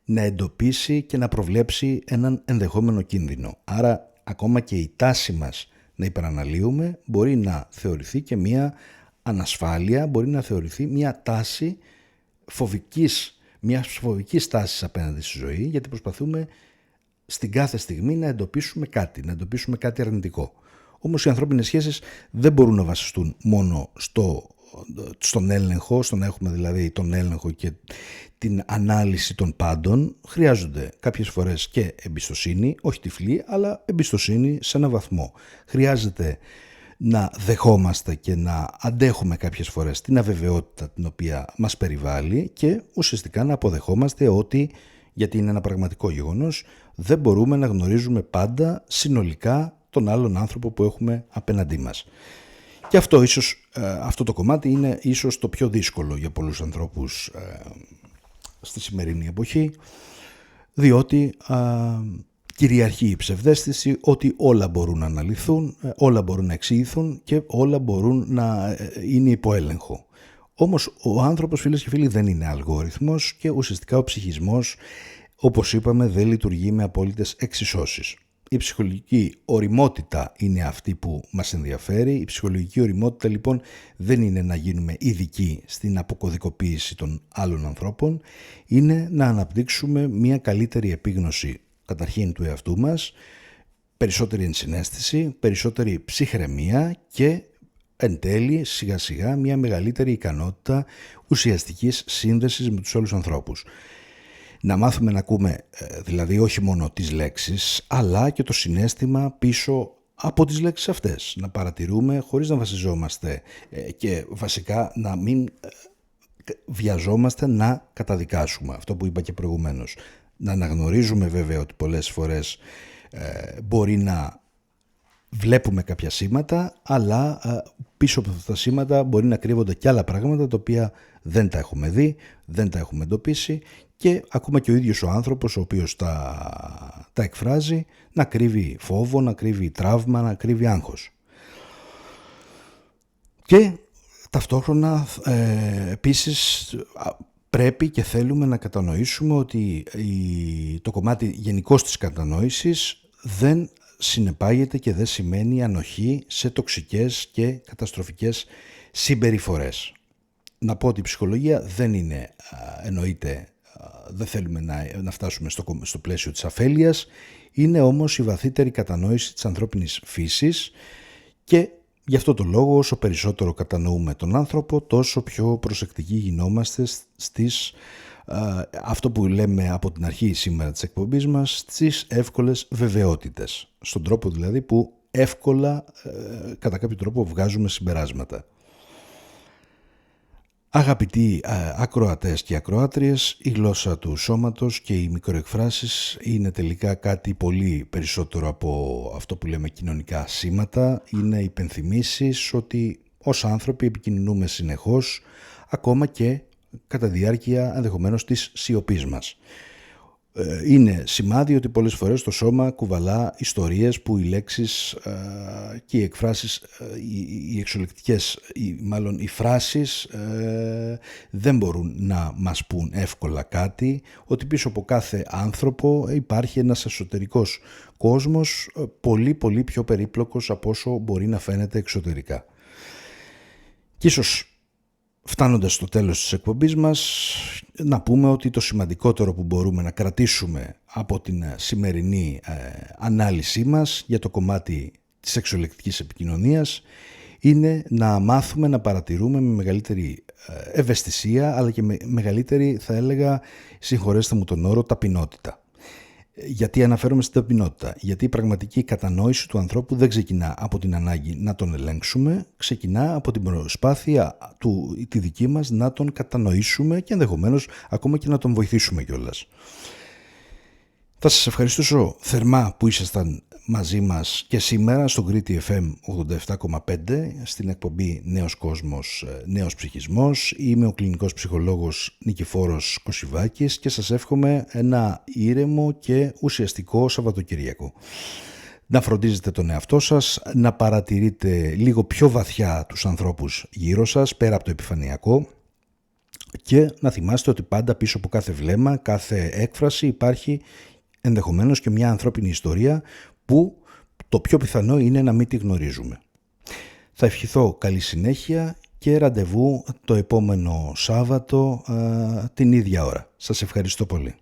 να εντοπίσει και να προβλέψει έναν ενδεχόμενο κίνδυνο. Άρα ακόμα και η τάση μας να υπεραναλύουμε μπορεί να θεωρηθεί και μια ανασφάλεια, μπορεί να θεωρηθεί μια τάση φοβικής τάσης απέναντι στη ζωή, γιατί προσπαθούμε στην κάθε στιγμή να εντοπίσουμε κάτι αρνητικό. Όμως οι ανθρώπινες σχέσεις δεν μπορούν να βασιστούν μόνο στον έλεγχο, στο να έχουμε δηλαδή τον έλεγχο και την ανάλυση των πάντων. Χρειάζονται κάποιες φορές και εμπιστοσύνη, όχι τυφλή, αλλά εμπιστοσύνη σε ένα βαθμό. Χρειάζεται να δεχόμαστε και να αντέχουμε κάποιες φορές την αβεβαιότητα την οποία μας περιβάλλει και ουσιαστικά να αποδεχόμαστε ότι, γιατί είναι ένα πραγματικό γεγονός, δεν μπορούμε να γνωρίζουμε πάντα συνολικά τον άλλον άνθρωπο που έχουμε απέναντί μας. Και αυτό το κομμάτι είναι ίσως το πιο δύσκολο για πολλούς ανθρώπους στη σημερινή εποχή, διότι κυριαρχεί η ψευδαίσθηση ότι όλα μπορούν να αναλυθούν, όλα μπορούν να εξηγηθούν και όλα μπορούν να είναι υπό έλεγχο. Όμως ο άνθρωπος, φίλες και φίλοι, δεν είναι αλγόριθμος και ουσιαστικά ο ψυχισμός, όπως είπαμε, δεν λειτουργεί με απόλυτες εξισώσεις. Η ψυχολογική ωριμότητα είναι αυτή που μας ενδιαφέρει. Η ψυχολογική ωριμότητα λοιπόν δεν είναι να γίνουμε ειδικοί στην αποκωδικοποίηση των άλλων ανθρώπων, είναι να αναπτύξουμε μια καλύτερη επίγνωση καταρχήν του εαυτού μας, περισσότερη ενσυναίσθηση, περισσότερη ψυχραιμία και εν τέλει σιγά σιγά μια μεγαλύτερη ικανότητα ουσιαστικής σύνδεσης με τους άλλους ανθρώπους. Να μάθουμε να ακούμε δηλαδή όχι μόνο τις λέξεις αλλά και το συναίσθημα πίσω από τις λέξεις αυτές. Να παρατηρούμε χωρίς να βασιζόμαστε και βασικά να μην βιαζόμαστε να καταδικάσουμε. Αυτό που είπα και προηγουμένως. Να αναγνωρίζουμε βέβαια ότι πολλές φορές μπορεί να βλέπουμε κάποια σήματα, αλλά πίσω από αυτά τα σήματα μπορεί να κρύβονται και άλλα πράγματα τα οποία δεν τα έχουμε δει, δεν τα έχουμε εντοπίσει και ακόμα και ο ίδιος ο άνθρωπος ο οποίος τα εκφράζει να κρύβει φόβο, να κρύβει τραύμα, να κρύβει άγχος. Και ταυτόχρονα επίσης πρέπει και θέλουμε να κατανοήσουμε ότι το κομμάτι γενικώς της κατανόησης δεν συνεπάγεται και δεν σημαίνει ανοχή σε τοξικές και καταστροφικές συμπεριφορές. Να πω ότι η ψυχολογία δεν είναι, εννοείται, δεν θέλουμε να φτάσουμε στο πλαίσιο της αφέλειας, είναι όμως η βαθύτερη κατανόηση της ανθρώπινης φύσης και γι' αυτό το λόγο όσο περισσότερο κατανοούμε τον άνθρωπο τόσο πιο προσεκτικοί γινόμαστε αυτό που λέμε από την αρχή σήμερα της εκπομπής μας, στις εύκολες βεβαιότητες. Στον τρόπο δηλαδή που εύκολα κατά κάποιο τρόπο βγάζουμε συμπεράσματα. Αγαπητοί ακροατές και ακροάτριες, η γλώσσα του σώματος και οι μικροεκφράσεις είναι τελικά κάτι πολύ περισσότερο από αυτό που λέμε κοινωνικά σήματα. Είναι υπενθυμίσεις ότι ως άνθρωποι επικοινωνούμε συνεχώς, ακόμα και κατά διάρκεια ενδεχομένως της σιωπής μας. Είναι σημάδι ότι πολλές φορές το σώμα κουβαλά ιστορίες που οι λέξεις και οι εκφράσεις, οι εξολεκτικές, μάλλον οι φράσεις δεν μπορούν να μας πούν εύκολα κάτι, ότι πίσω από κάθε άνθρωπο υπάρχει ένας εσωτερικός κόσμος πολύ πολύ πιο περίπλοκος από όσο μπορεί να φαίνεται εξωτερικά. Και ίσως φτάνοντας στο τέλος της εκπομπής μας, να πούμε ότι το σημαντικότερο που μπορούμε να κρατήσουμε από την σημερινή ανάλυση μας για το κομμάτι της εξωλεκτικής επικοινωνίας είναι να μάθουμε να παρατηρούμε με μεγαλύτερη ευαισθησία, αλλά και με μεγαλύτερη, θα έλεγα, συγχωρέστε μου τον όρο, ταπεινότητα. Γιατί αναφέρομαι στην ταπεινότητα? Γιατί η πραγματική κατανόηση του ανθρώπου δεν ξεκινά από την ανάγκη να τον ελέγξουμε, ξεκινά από την προσπάθεια τη δική μας να τον κατανοήσουμε και ενδεχομένως ακόμα και να τον βοηθήσουμε κιόλας. Θα σας ευχαριστήσω θερμά που ήσασταν μαζί μας και σήμερα στο Κρήτη FM 87,5 στην εκπομπή Νέος Κόσμος, Νέος Ψυχισμός. Είμαι ο κλινικός ψυχολόγος Νικηφόρος Κωσιβάκης και σας εύχομαι ένα ήρεμο και ουσιαστικό Σαββατοκυριακό. Να φροντίζετε τον εαυτό σας, να παρατηρείτε λίγο πιο βαθιά τους ανθρώπους γύρω σας, πέρα από το επιφανειακό, και να θυμάστε ότι πάντα πίσω από κάθε βλέμμα, κάθε έκφραση υπάρχει ενδεχομένως και μια ανθρώπινη ιστορία που το πιο πιθανό είναι να μην τη γνωρίζουμε. Θα ευχηθώ καλή συνέχεια και ραντεβού το επόμενο Σάββατο την ίδια ώρα. Σας ευχαριστώ πολύ.